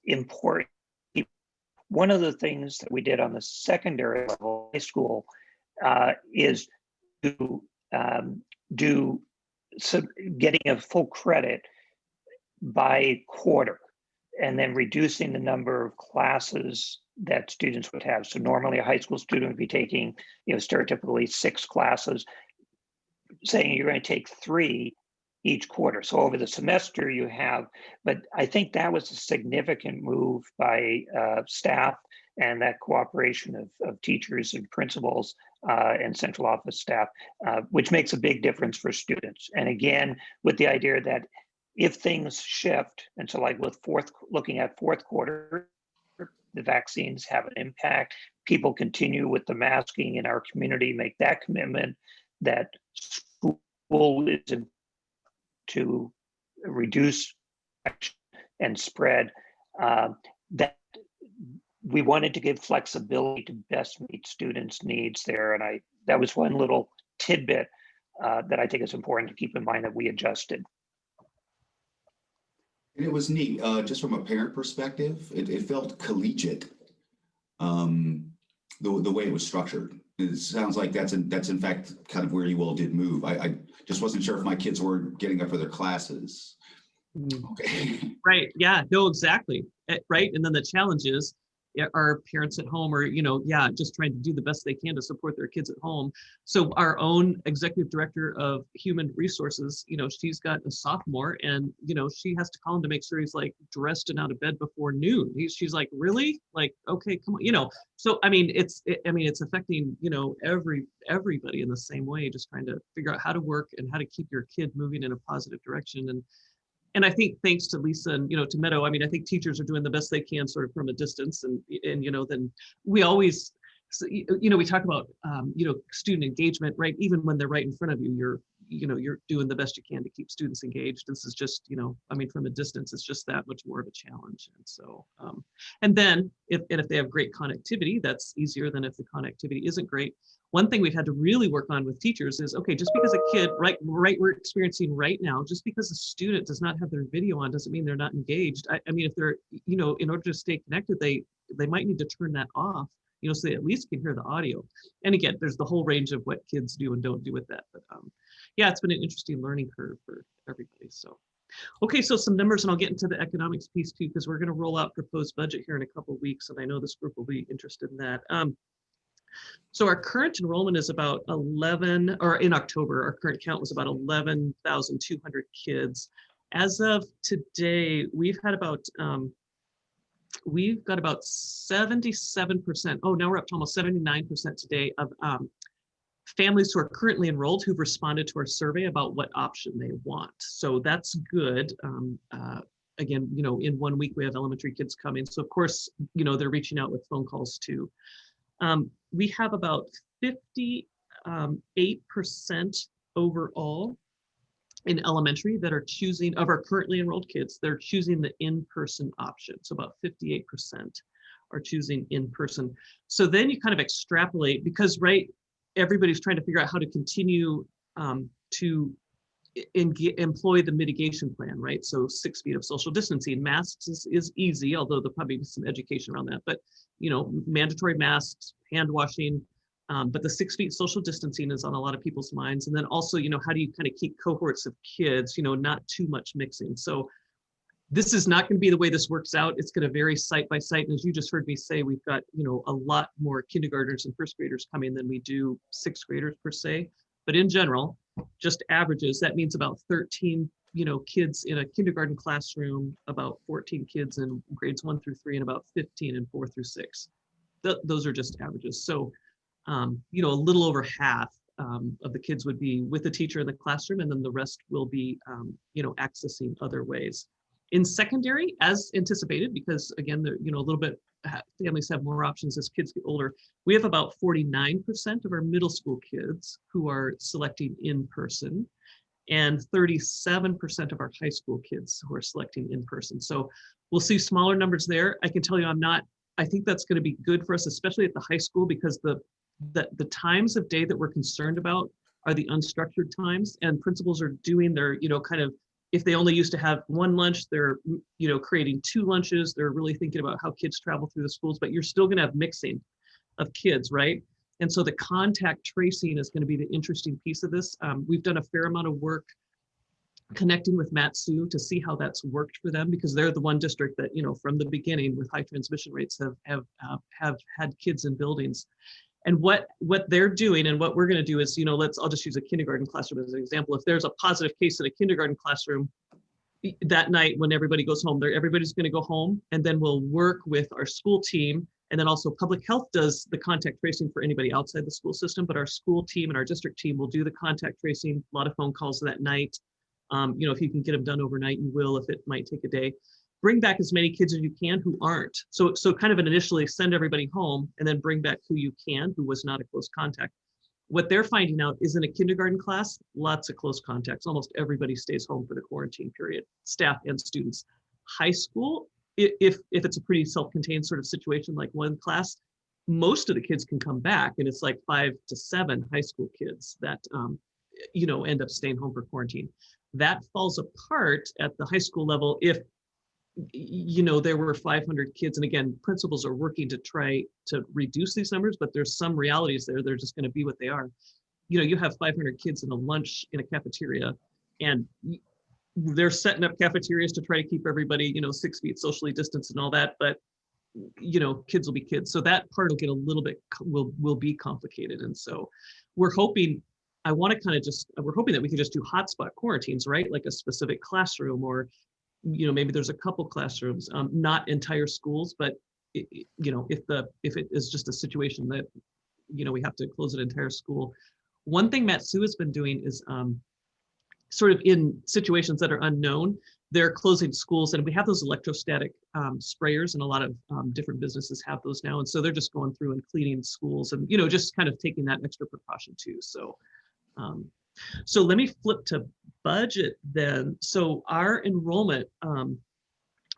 Important. One of the things that we did on the secondary level, high school, is to do getting a full credit by quarter, and then reducing the number of classes that students would have. So normally a high school student would be taking, you know, stereotypically 6 classes, saying you're going to take 3 each quarter. So over the semester you have, but I think that was a significant move by staff and that cooperation of teachers and principals and central office staff, which makes a big difference for students. And again, with the idea that if things shift, and so like with looking at fourth quarter, the vaccines have an impact, people continue with the masking in our community, make that commitment that school is to reduce and spread, that we wanted to give flexibility to best meet students' needs there. And that was one little tidbit that I think is important to keep in mind that we adjusted. And it was neat, just from a parent perspective, it felt collegiate, the way it was structured. It sounds like that's in fact kind of where you all did move. I just wasn't sure if my kids were getting up for their classes. Okay. Right. Yeah, no, exactly. Right. And then the challenge is, are parents at home or, yeah, just trying to do the best they can to support their kids at home. So our own executive director of human resources, she's got a sophomore and, she has to call him to make sure he's like dressed and out of bed before noon. She's like, really? Like, okay, come on, So, I mean, it's affecting, everybody in the same way, just trying to figure out how to work and how to keep your kid moving in a positive direction. And I think thanks to Lisa and, to Meadow, I mean, I think teachers are doing the best they can sort of from a distance and then we always, we talk about, student engagement, right? Even when they're right in front of you, you're doing the best you can to keep students engaged. This is just, I mean, from a distance, it's just that much more of a challenge. And so, and then if they have great connectivity, that's easier than if the connectivity isn't great. One thing we've had to really work on with teachers is, okay, just because a kid, right, we're experiencing right now, just because a student does not have their video on doesn't mean they're not engaged. I mean, if they're, in order to stay connected, they might need to turn that off, so they at least can hear the audio. And again, there's the whole range of what kids do and don't do with that. But yeah, it's been an interesting learning curve for everybody. So, okay, so some numbers, and I'll get into the economics piece too, because we're going to roll out proposed budget here in a couple of weeks, and I know this group will be interested in that. So our current enrollment is about 11, or in October, our current count was about 11,200 kids. As of today, we've got about 77%. Oh, now we're up to almost 79% today of families who are currently enrolled who've responded to our survey about what option they want. So that's good. Again, in 1 week we have elementary kids coming. So of course, they're reaching out with phone calls too. We have about 58% overall in elementary that are choosing, of our currently enrolled kids, they're choosing the in-person option. So about 58% are choosing in-person. So then you kind of extrapolate, because, right, everybody's trying to figure out how to continue to employ the mitigation plan, right? So 6 feet of social distancing, masks is easy, although there'll probably be some education around that, but mandatory masks, hand washing, but the 6 feet social distancing is on a lot of people's minds. And then also, how do you kind of keep cohorts of kids, not too much mixing. So this is not going to be the way this works out. It's going to vary site by site. And as you just heard me say, we've got, a lot more kindergartners and first graders coming than we do sixth graders per se. But in general, just averages, that means about 13, kids in a kindergarten classroom, about 14 kids in grades 1 through 3, and about 15 in 4 through 6. Those are just averages. So, a little over half of the kids would be with the teacher in the classroom, and then the rest will be, accessing other ways. In secondary, as anticipated, because again, a little bit, families have more options as kids get older. We have about 49% of our middle school kids who are selecting in person, and 37% of our high school kids who are selecting in person. So we'll see smaller numbers there. I can tell you, I think that's going to be good for us, especially at the high school, because the times of day that we're concerned about are the unstructured times, and principals are doing their, kind of, if they only used to have one lunch, they're, creating 2 lunches. They're really thinking about how kids travel through the schools, but you're still going to have mixing of kids, right? And so the contact tracing is going to be the interesting piece of this. We've done a fair amount of work connecting with Matsu to see how that's worked for them, because they're the one district that, from the beginning with high transmission rates have had kids in buildings. And what they're doing and what we're going to do is, I'll just use a kindergarten classroom as an example. If there's a positive case in a kindergarten classroom, that night when everybody goes home, everybody's going to go home, and then we'll work with our school team. And then also public health does the contact tracing for anybody outside the school system, but our school team and our district team will do the contact tracing, a lot of phone calls that night. If you can get them done overnight, you will, if it might take a day. Bring back as many kids as you can who aren't. So kind of initially send everybody home, and then bring back who you can, who was not a close contact. What they're finding out is in a kindergarten class, lots of close contacts. Almost everybody stays home for the quarantine period, staff and students. High school, if it's a pretty self-contained sort of situation like one class, most of the kids can come back, and it's like 5 to 7 high school kids that end up staying home for quarantine. That falls apart at the high school level if there were 500 kids, and again, principals are working to try to reduce these numbers, but there's some realities there. They're just going to be what they are. You have 500 kids in a lunch in a cafeteria, and they're setting up cafeterias to try to keep everybody, 6 feet socially distanced and all that, but kids will be kids. So that part will get a little bit, will be complicated. And so we're hoping, we're hoping that we can just do hotspot quarantines, right? Like a specific classroom, or, maybe there's a couple classrooms, not entire schools, but if it is just a situation that, we have to close an entire school. One thing Matsu has been doing is sort of in situations that are unknown, they're closing schools, and we have those electrostatic sprayers, and a lot of different businesses have those now. And so they're just going through and cleaning schools, and just kind of taking that extra precaution too. So, so let me flip to budget then. So our enrollment,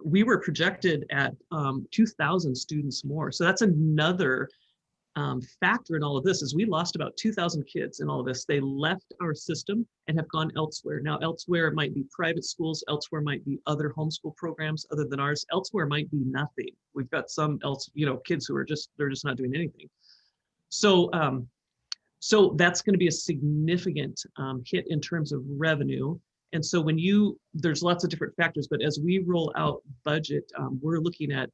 we were projected at 2,000 students more. So that's another factor in all of this, is we lost about 2,000 kids in all of this. They left our system and have gone elsewhere. Now, elsewhere might be private schools, elsewhere might be other homeschool programs other than ours, elsewhere might be nothing. We've got some kids who are they're just not doing anything. So, so that's going to be a significant hit in terms of revenue. And so there's lots of different factors, but as we roll out budget, we're looking at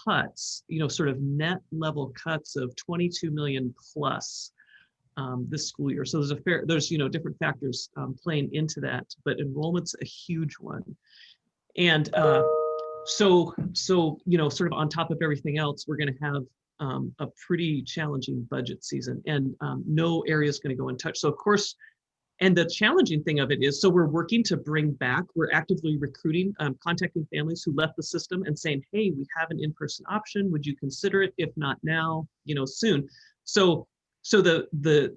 cuts, sort of net level cuts of 22 million plus this school year. So there's different factors playing into that, but enrollment's a huge one. And so sort of on top of everything else, we're going to have a pretty challenging budget season, and no area is going to go untouched. So of course, and the challenging thing of it is, so we're working to bring back, we're actively recruiting, contacting families who left the system and saying, hey, we have an in-person option. Would you consider it? If not now, soon. So a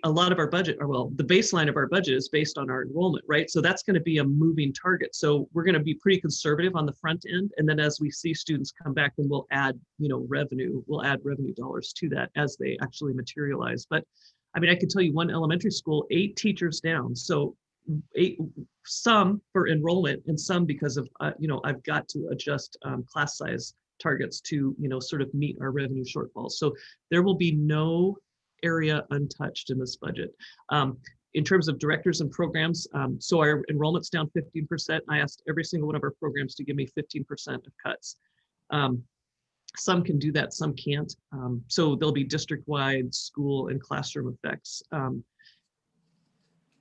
lot of our budget, or well, the baseline of our budget is based on our enrollment, right? So that's going to be a moving target. So we're going to be pretty conservative on the front end. And then as we see students come back, then we'll add, revenue dollars to that as they actually materialize. But I mean, I could tell you one elementary school, 8 teachers down. So some for enrollment and some because of, I've got to adjust class size targets to, sort of meet our revenue shortfalls. So there will be no area untouched in this budget. In terms of directors and programs, so our enrollment's down 15%. I asked every single one of our programs to give me 15% of cuts. Some can do that, some can't. So there'll be district-wide school and classroom effects.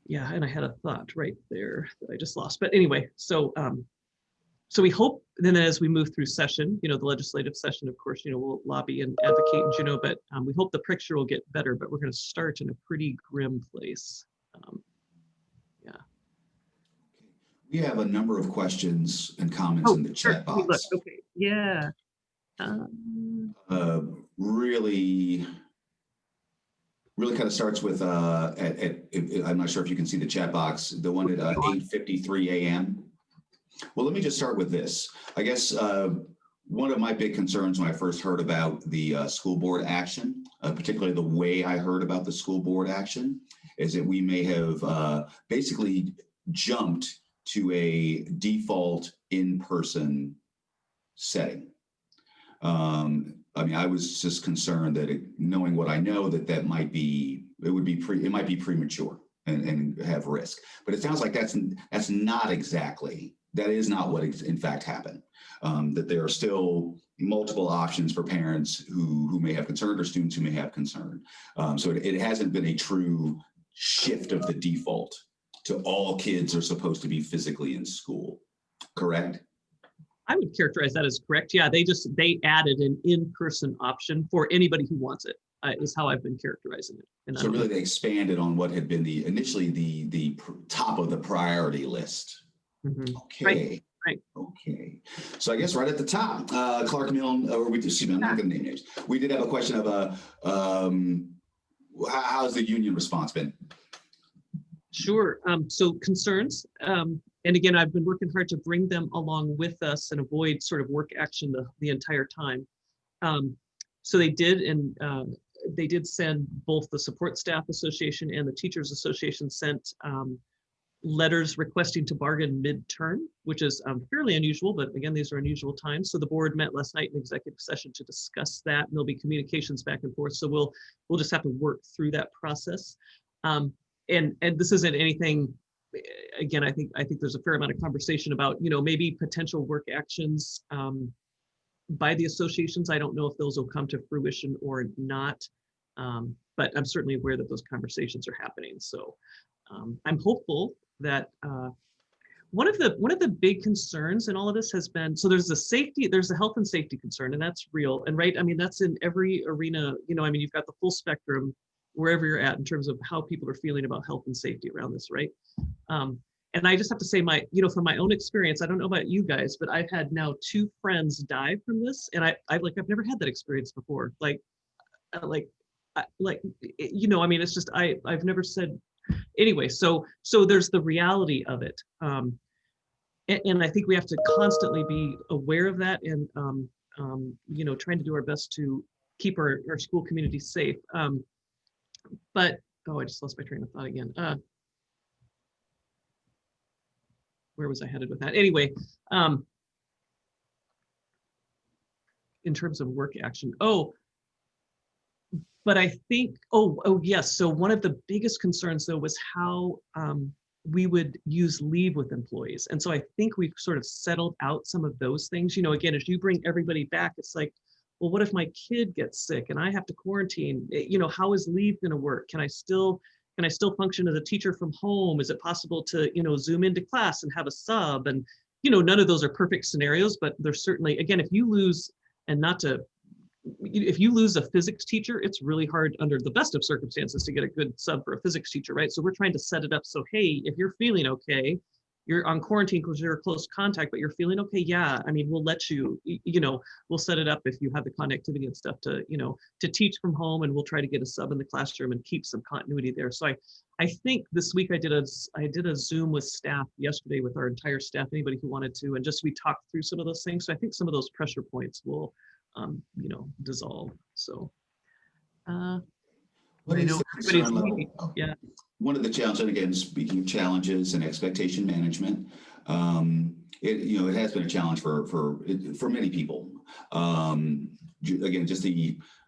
Yeah, and I had a thought right there that I just lost. But anyway, so we hope then as we move through session, the legislative session, of course, we'll lobby and advocate, but we hope the picture will get better, but we're going to start in a pretty grim place. Yeah. We have a number of questions and comments in the chat box. Look, okay, yeah. Really kind of starts with I'm not sure if you can see the chat box, the one at 8:53 a.m. Well, let me just start with this. I guess one of my big concerns when I first heard about the school board action, particularly the way I heard about the school board action, is that we may have basically jumped to a default in-person setting. I mean, I was just concerned that knowing what I know, that might be, it might be premature and have risk. But it sounds like that's not exactly, that is not what in fact happened. That there are still multiple options for parents who may have concern, or students who may have concern. So it hasn't been a true shift of the default to all kids are supposed to be physically in school, correct? I would characterize that as correct. Yeah, they added an in-person option for anybody who wants it, is how I've been characterizing it. And so really they expanded on what had been initially the top of the priority list. Mm-hmm. Okay. Right. Okay. So I guess right at the top, Clark Milne, or excuse me, I'm not going to name names. We did have a question of how's the union response been? Sure. So concerns. And again, I've been working hard to bring them along with us and avoid sort of work action the entire time. So they did, and they did send both the Support Staff Association and the Teachers Association sent letters requesting to bargain midterm, which is fairly unusual, but again, these are unusual times. So the board met last night in executive session to discuss that, and there'll be communications back and forth. So we'll just have to work through that process. And this isn't anything, again, I think there's a fair amount of conversation about, maybe potential work actions by the associations. I don't know if those will come to fruition or not, but I'm certainly aware that those conversations are happening. So I'm hopeful that one of the big concerns in all of this has been, so there's a health and safety concern, and that's real. And right, I mean, that's in every arena, I mean, you've got the full spectrum wherever you're at in terms of how people are feeling about health and safety around this, right? And I just have to say, from my own experience, I don't know about you guys, but I've had now 2 friends die from this, and I've never had that experience before. I mean, it's just I've never said. Anyway, so there's the reality of it, and I think we have to constantly be aware of that, and trying to do our best to keep our school community safe. But I just lost my train of thought again. Where was I headed with that? Anyway, in terms of work action. But I think, yes. So one of the biggest concerns though was how we would use leave with employees. And so I think we've sort of settled out some of those things. Again, as you bring everybody back, it's like, well, what if my kid gets sick and I have to quarantine? How is leave going to work? Can I still function as a teacher from home? Is it possible to, Zoom into class and have a sub? And, none of those are perfect scenarios, but there's certainly, again, if you lose a physics teacher, it's really hard under the best of circumstances to get a good sub for a physics teacher, right? So we're trying to set it up so, hey, if you're feeling okay, you're on quarantine because you're a close contact, but you're feeling okay, yeah, I mean, we'll let you, we'll set it up if you have the connectivity and stuff to, to teach from home, and we'll try to get a sub in the classroom and keep some continuity there. So I think this week I did a Zoom with staff yesterday with our entire staff, anybody who wanted to, and just we talked through some of those things. So I think some of those pressure points will dissolve. So what is the concern level? Yeah. One of the challenges, and again, speaking of challenges and expectation management, it has been a challenge for many people. Again, just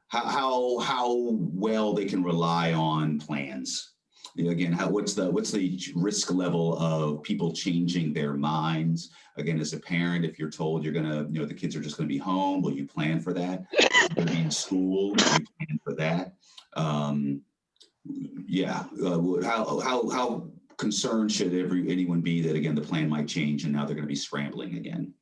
how well they can rely on plans. Again, what's the risk level of people changing their minds? Again, as a parent, if you're told you're gonna, the kids are just gonna be home, will you plan for that? If you're gonna be in school, will you plan for that? How concerned should anyone be that, again, the plan might change and now they're going to be scrambling again?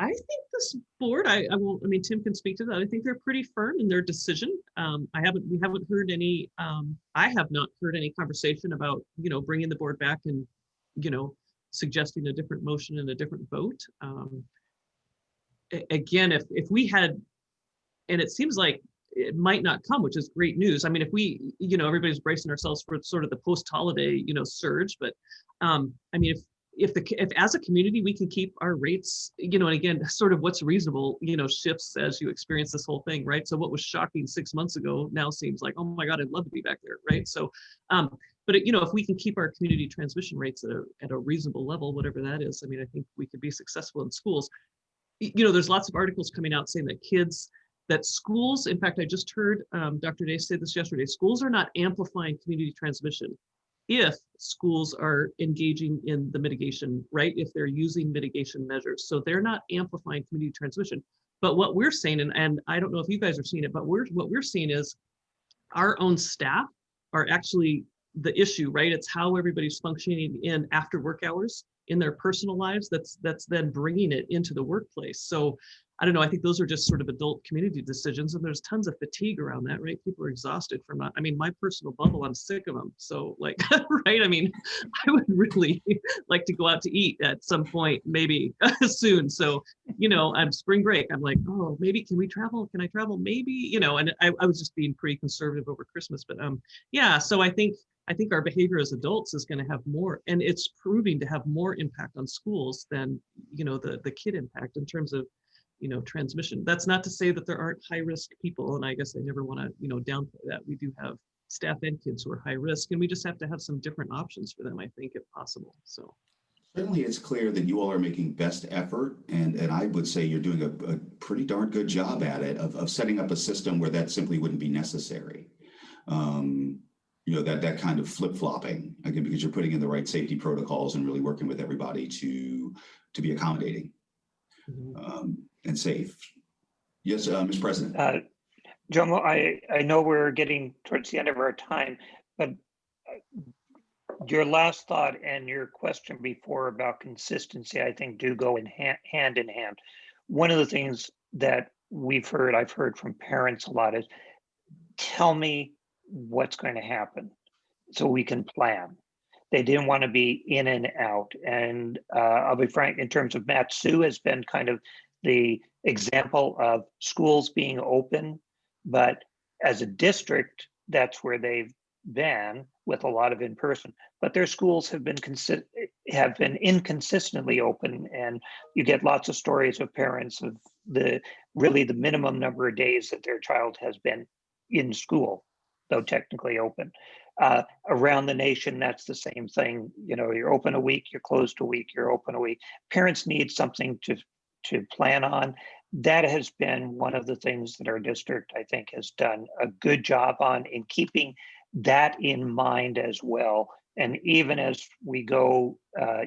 I think this board, Tim can speak to that. I think they're pretty firm in their decision. We haven't heard any, I have not heard any conversation about, bringing the board back and, suggesting a different motion and a different vote. Again, if we had, and it seems like it might not come, which is great news. I mean, if we, everybody's bracing ourselves for sort of the post-holiday, surge, but I mean, if as a community we can keep our rates, and again, sort of what's reasonable, shifts as you experience this whole thing, right? So what was shocking 6 months ago now seems like, oh my God, I'd love to be back there, right? So, but if we can keep our community transmission rates at a reasonable level, whatever that is, I mean, I think we could be successful in schools. There's lots of articles coming out saying that schools, in fact, I just heard Dr. Day say this yesterday, schools are not amplifying community transmission if schools are engaging in the mitigation, right? If they're using mitigation measures. So they're not amplifying community transmission. But what we're saying, and I don't know if you guys are seeing it, but what we're seeing is our own staff are actually the issue, right? It's how everybody's functioning in after work hours in their personal lives that's then bringing it into the workplace. So I don't know, I think those are just sort of adult community decisions, and there's tons of fatigue around that, right? People are exhausted from that. I mean, my personal bubble, I'm sick of them. So like, right? I mean, I would really like to go out to eat at some point, maybe soon. So, I'm spring break. I'm like, oh, maybe can we travel? Can I travel? Maybe, and I was just being pretty conservative over Christmas, but yeah. So I think our behavior as adults is going to have more, and it's proving to have more impact on schools than, the kid impact in terms of, transmission. That's not to say that there aren't high risk people. And I guess I never want to, downplay that. We do have, staff and kids who are high risk, and we just have to have some different options for them, I think, if possible. So certainly it's clear that you all are making best effort, and I would say you're doing a pretty darn good job at it of setting up a system where that simply wouldn't be necessary. You know, that kind of flip-flopping, again, because you're putting in the right safety protocols and really working with everybody to be accommodating and safe. Yes, Mr. President. Jomo, I know we're getting towards the end of our time, but your last thought and your question before about consistency, I think, do go in hand in hand. One of the things that I've heard from parents a lot is, tell me what's going to happen so we can plan. They didn't want to be in and out. And I'll be frank, in terms of Matsu has been kind of the example of schools being open, but as a district, that's where they've been with a lot of in-person, but their schools have been inconsistently open, and you get lots of stories of parents of the minimum number of days that their child has been in school, though technically open. Around the nation, that's the same thing. You know, you're open a week, you're closed a week, you're open a week. Parents need something to plan on. That has been one of the things that our district, I think, has done a good job on, in keeping that in mind as well. And even as we go,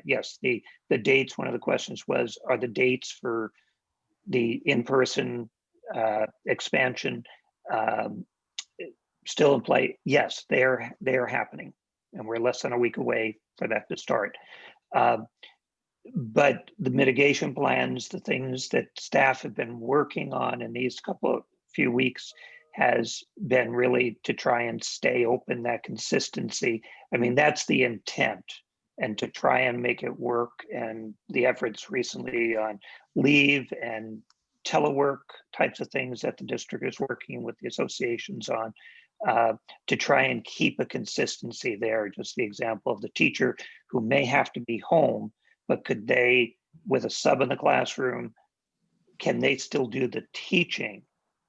yes, the dates, one of the questions was, are the dates for the in-person expansion still in play? Yes, they are happening, and we're less than a week away for that to start. But the mitigation plans, the things that staff have been working on in these few weeks, has been really to try and stay open, that consistency. I mean, that's the intent, and to try and make it work. And the efforts recently on leave and telework types of things that the district is working with the associations on, to try and keep a consistency there. Just the example of the teacher who may have to be home, but could they, with a sub in the classroom, can they still do the teaching?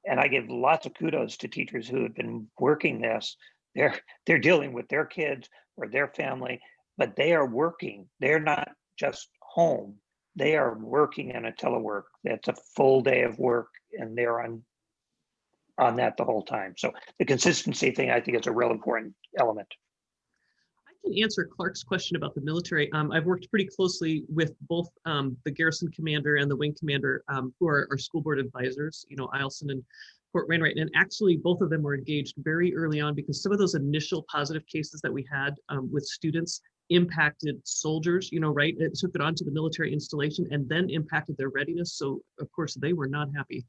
And I give lots of kudos to teachers who have been working this. They're dealing with their kids or their family, but they are working. They're not just home. They are working in a telework. That's a full day of work, and they're on that the whole time. So the consistency thing, I think, is a real important element. I can answer Clark's question about the military. I've worked pretty closely with both the garrison commander and the wing commander, who are our school board advisors, you know, Eielson and Fort Wainwright. And actually, both of them were engaged very early on, because some of those initial positive cases that we had with students impacted soldiers, you know, right? It took it onto the military installation and then impacted their readiness. So of course they were not happy.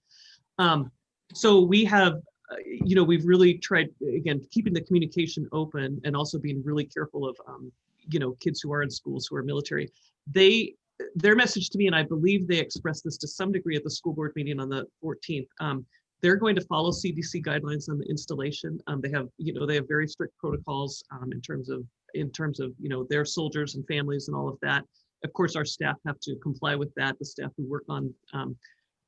So we have, you know, we've really tried, again, keeping the communication open and also being really careful of, you know, kids who are in schools who are military. Their message to me, and I believe they expressed this to some degree at the school board meeting on the 14th, they're going to follow CDC guidelines on the installation. They have, you know, they have very strict protocols in terms of, you know, their soldiers and families and all of that. Of course, our staff have to comply with that, the staff who work on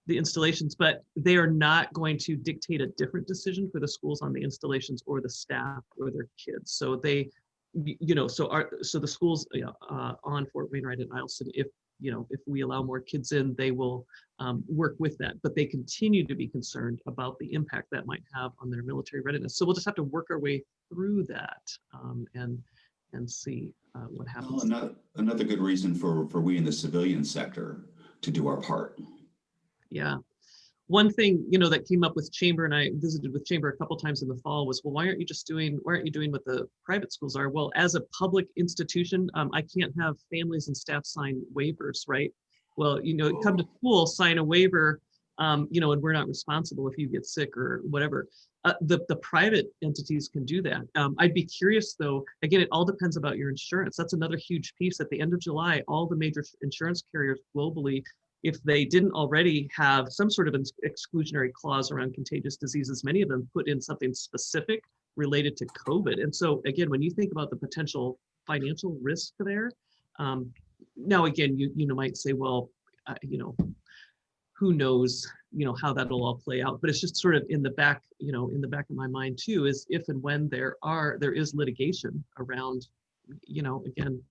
the installations, but they are not going to dictate a different decision for the schools on the installations or the staff or their kids. So they, you know, so the schools on Fort Wainwright and Eielson, if we allow more kids in, they will work with that, but they continue to be concerned about the impact that might have on their military readiness. So we'll just have to work our way through that and see what happens. Well, another good reason for we in the civilian sector to do our part. Yeah. One thing, you know, that came up with Chamber, and I visited with Chamber a couple times in the fall, was, well, why aren't you doing what the private schools are? Well, as a public institution, I can't have families and staff sign waivers, right? Well, you know, come to school, sign a waiver, you know, and we're not responsible if you get sick or whatever. The private entities can do that. I'd be curious, though, again, it all depends about your insurance. That's another huge piece. At the end of July, all the major insurance carriers globally, if they didn't already have some sort of an exclusionary clause around contagious diseases, many of them put in something specific related to COVID. And so again, when you think about the potential financial risk there, now again, you might say, well, you know, who knows, how that'll all play out. But it's just sort of in the back of my mind too, is if and when there is litigation around, again,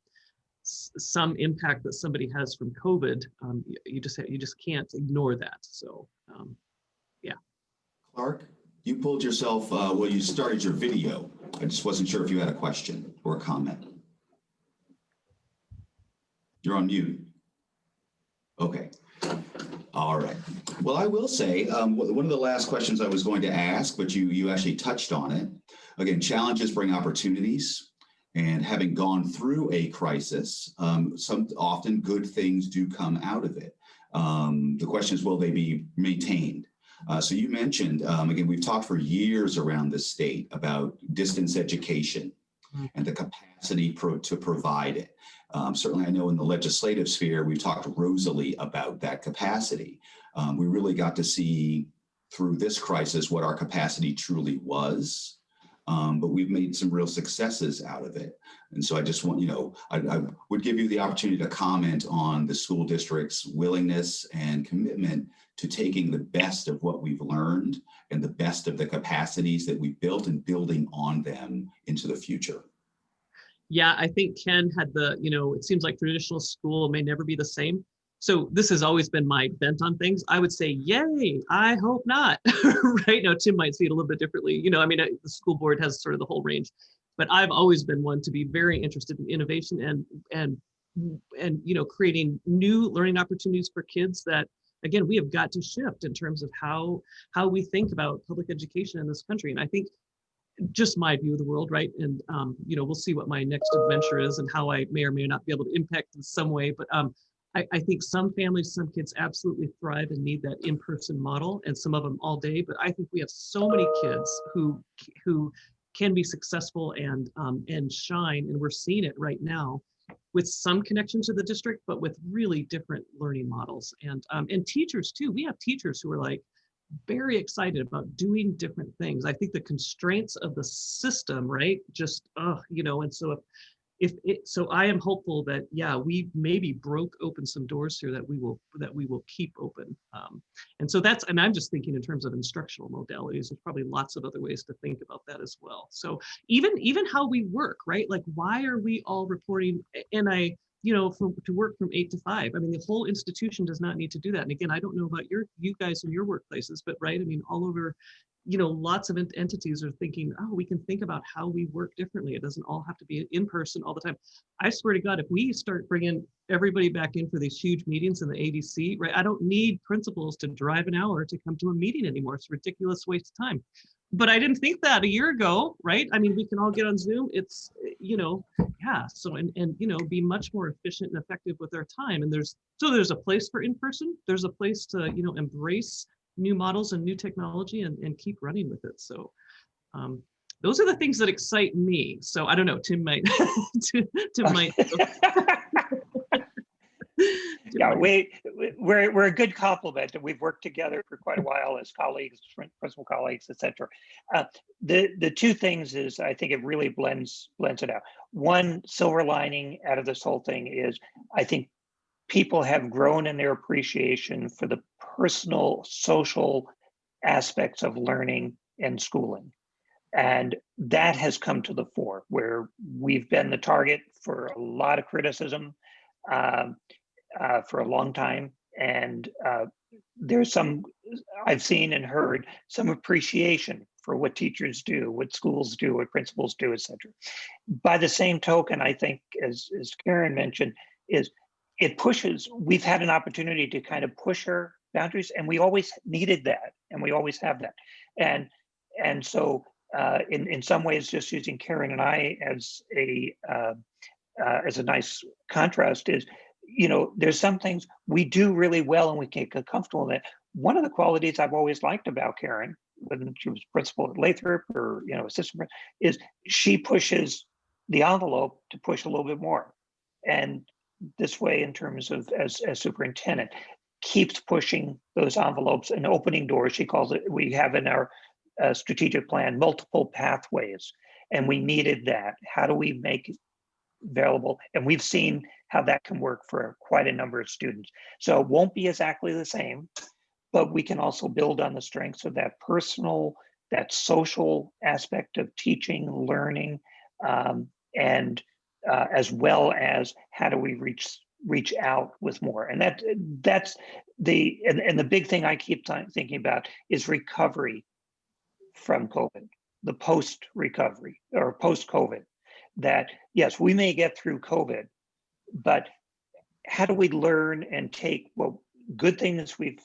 some impact that somebody has from COVID, you just can't ignore that. So yeah. Clark, you pulled yourself, you started your video. I just wasn't sure if you had a question or a comment. You're on mute. Okay. All right. Well, I will say one of the last questions I was going to ask, but you actually touched on it. Again, challenges bring opportunities, and having gone through a crisis, often good things do come out of it. The question is, will they be maintained? So you mentioned, again, we've talked for years around the state about distance education and the capacity to provide it. Certainly, I know in the legislative sphere, we've talked rosily about that capacity. We really got to see through this crisis what our capacity truly was, but we've made some real successes out of it. And so I just want, I would give you the opportunity to comment on the school district's willingness and commitment to taking the best of what we've learned and the best of the capacities that we've built and building on them into the future. Yeah, I think Ken had it seems like traditional school may never be the same. So this has always been my bent on things. I would say, yay, I hope not. Right now, Tim might see it a little bit differently. The school board has sort of the whole range, but I've always been one to be very interested in innovation and creating new learning opportunities for kids that, again, we have got to shift in terms of how we think about public education in this country. And I think just my view of the world, right? And, we'll see what my next adventure is and how I may or may not be able to impact in some way. But I think some families, some kids absolutely thrive and need that in-person model, and some of them all day. But I think we have so many kids who can be successful and shine, and we're seeing it right now with some connection to the district, but with really different learning models. And teachers too. We have teachers who are like very excited about doing different things. I think the constraints of the system, right? Just, and so so I am hopeful that, yeah, we maybe broke open some doors here that we will keep open. And so and I'm just thinking in terms of instructional modalities. There's probably lots of other ways to think about that as well. So even how we work, right? Like, why are we all reporting? And to work from 8 to 5. I mean, the whole institution does not need to do that. And again, I don't know about you guys in your workplaces, but right, I mean, all over, lots of entities are thinking, oh, we can think about how we work differently. It doesn't all have to be in person all the time. I swear to God, if we start bringing everybody back in for these huge meetings in the ADC, right, I don't need principals to drive an hour to come to a meeting anymore. It's a ridiculous waste of time. But I didn't think that a year ago, right? I mean, we can all get on Zoom. It's, yeah. So, and be much more efficient and effective with our time. And there's a place for in-person. There's a place to, embrace new models and new technology and keep running with it. So those are the things that excite me. So I don't know, Tim might, Tim might. Yeah, we're a good complement, and we've worked together for quite a while as colleagues, principal colleagues, et cetera. The two things is, I think it really blends it out. One silver lining out of this whole thing is, I think people have grown in their appreciation for the personal, social aspects of learning and schooling. And that has come to the fore, where we've been the target for a lot of criticism for a long time. And there's I've seen and heard some appreciation for what teachers do, what schools do, what principals do, et cetera. By the same token, I think, as Karen mentioned, is it pushes, we've had an opportunity to kind of push our boundaries, and we always needed that, and we always have that. And so in some ways, just using Karen and I as a nice contrast is, there's some things we do really well and we can get comfortable in it. One of the qualities I've always liked about Karen, when she was principal at Lathrop or, assistant, is she pushes the envelope to push a little bit more. And this way, in terms of as superintendent, keeps pushing those envelopes and opening doors. She calls it, we have in our strategic plan, multiple pathways, and we needed that. How do we make it available? And we've seen how that can work for quite a number of students. So it won't be exactly the same, but we can also build on the strengths of that personal, that social aspect of teaching, learning, and as well as how do we reach out with more. And that's the big thing I keep thinking about is recovery from COVID, the post recovery or post COVID. That yes, we may get through COVID, but how do we learn and take good things we've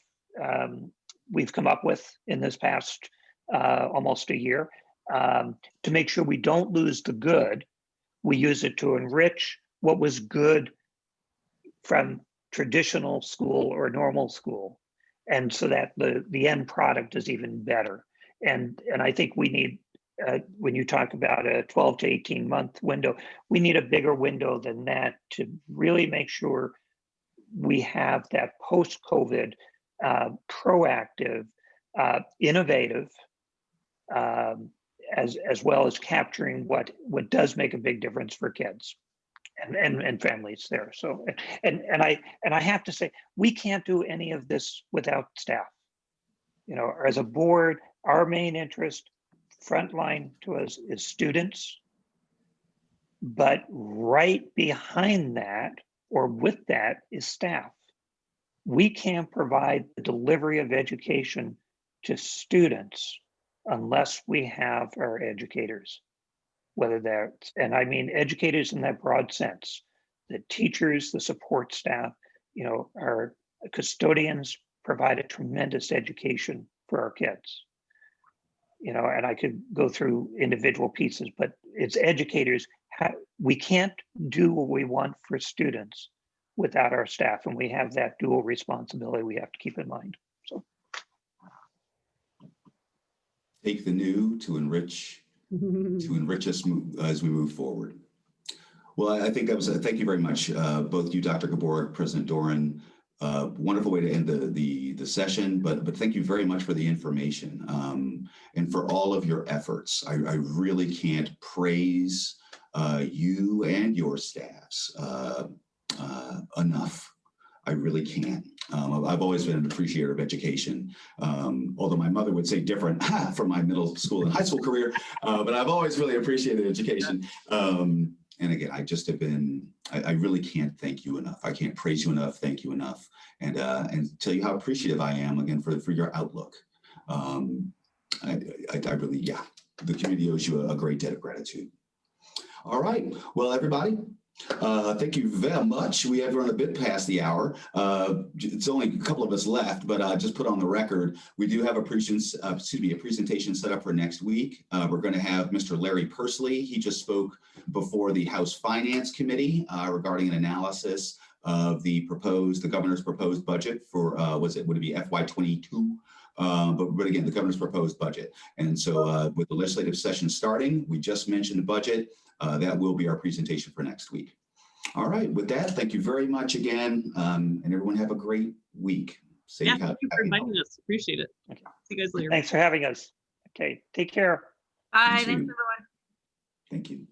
come up with in this past almost a year, to make sure we don't lose the good. We use it to enrich what was good from traditional school or normal school, and so that the end product is even better. And I think we need, when you talk about a 12 to 18 month window, we need a bigger window than that to really make sure we have that post-COVID proactive, innovative, as well as capturing what does make a big difference for kids and families there. So and I have to say, we can't do any of this without staff. You know, as a board, our main interest, frontline to us, is students. But right behind that, or with that, is staff. We can't provide the delivery of education to students unless we have our educators, whether that's, and I mean educators in that broad sense, the teachers, the support staff, you know, our custodians provide a tremendous education for our kids. You know, and I could go through individual pieces, but it's educators. We can't do what we want for students without our staff, and we have that dual responsibility we have to keep in mind. So take the new to enrich us as we move forward. Well, I think that was thank you very much, both you, Dr. Gaborik, President Doran. Wonderful way to end the session, but thank you very much for the information and for all of your efforts. I really can't praise you and your staffs enough. I really can't. I've always been an appreciator of education, although my mother would say different from my middle school and high school career, but I've always really appreciated education. And again, I just have been, I really can't thank you enough. I can't praise you enough, thank you enough, and tell you how appreciative I am, again, for your outlook. I really, yeah, the community owes you a great debt of gratitude. All right, well, everybody, thank you very much. We have run a bit past the hour. It's only a couple of us left, but just put on the record, we do have a presentation set up for next week. We're going to have Mr. Larry Pursley. He just spoke before the House Finance Committee regarding an analysis of the governor's proposed budget for, would it be FY22? But again, the governor's proposed budget. And so with the legislative session starting, we just mentioned the budget. That will be our presentation for next week. All right, with that, thank you very much again, and everyone have a great week. Safe thank you for inviting us. Appreciate it. Okay. See you guys later. Thanks for having us. Okay, take care. Bye. Thanks, everyone. Thank you.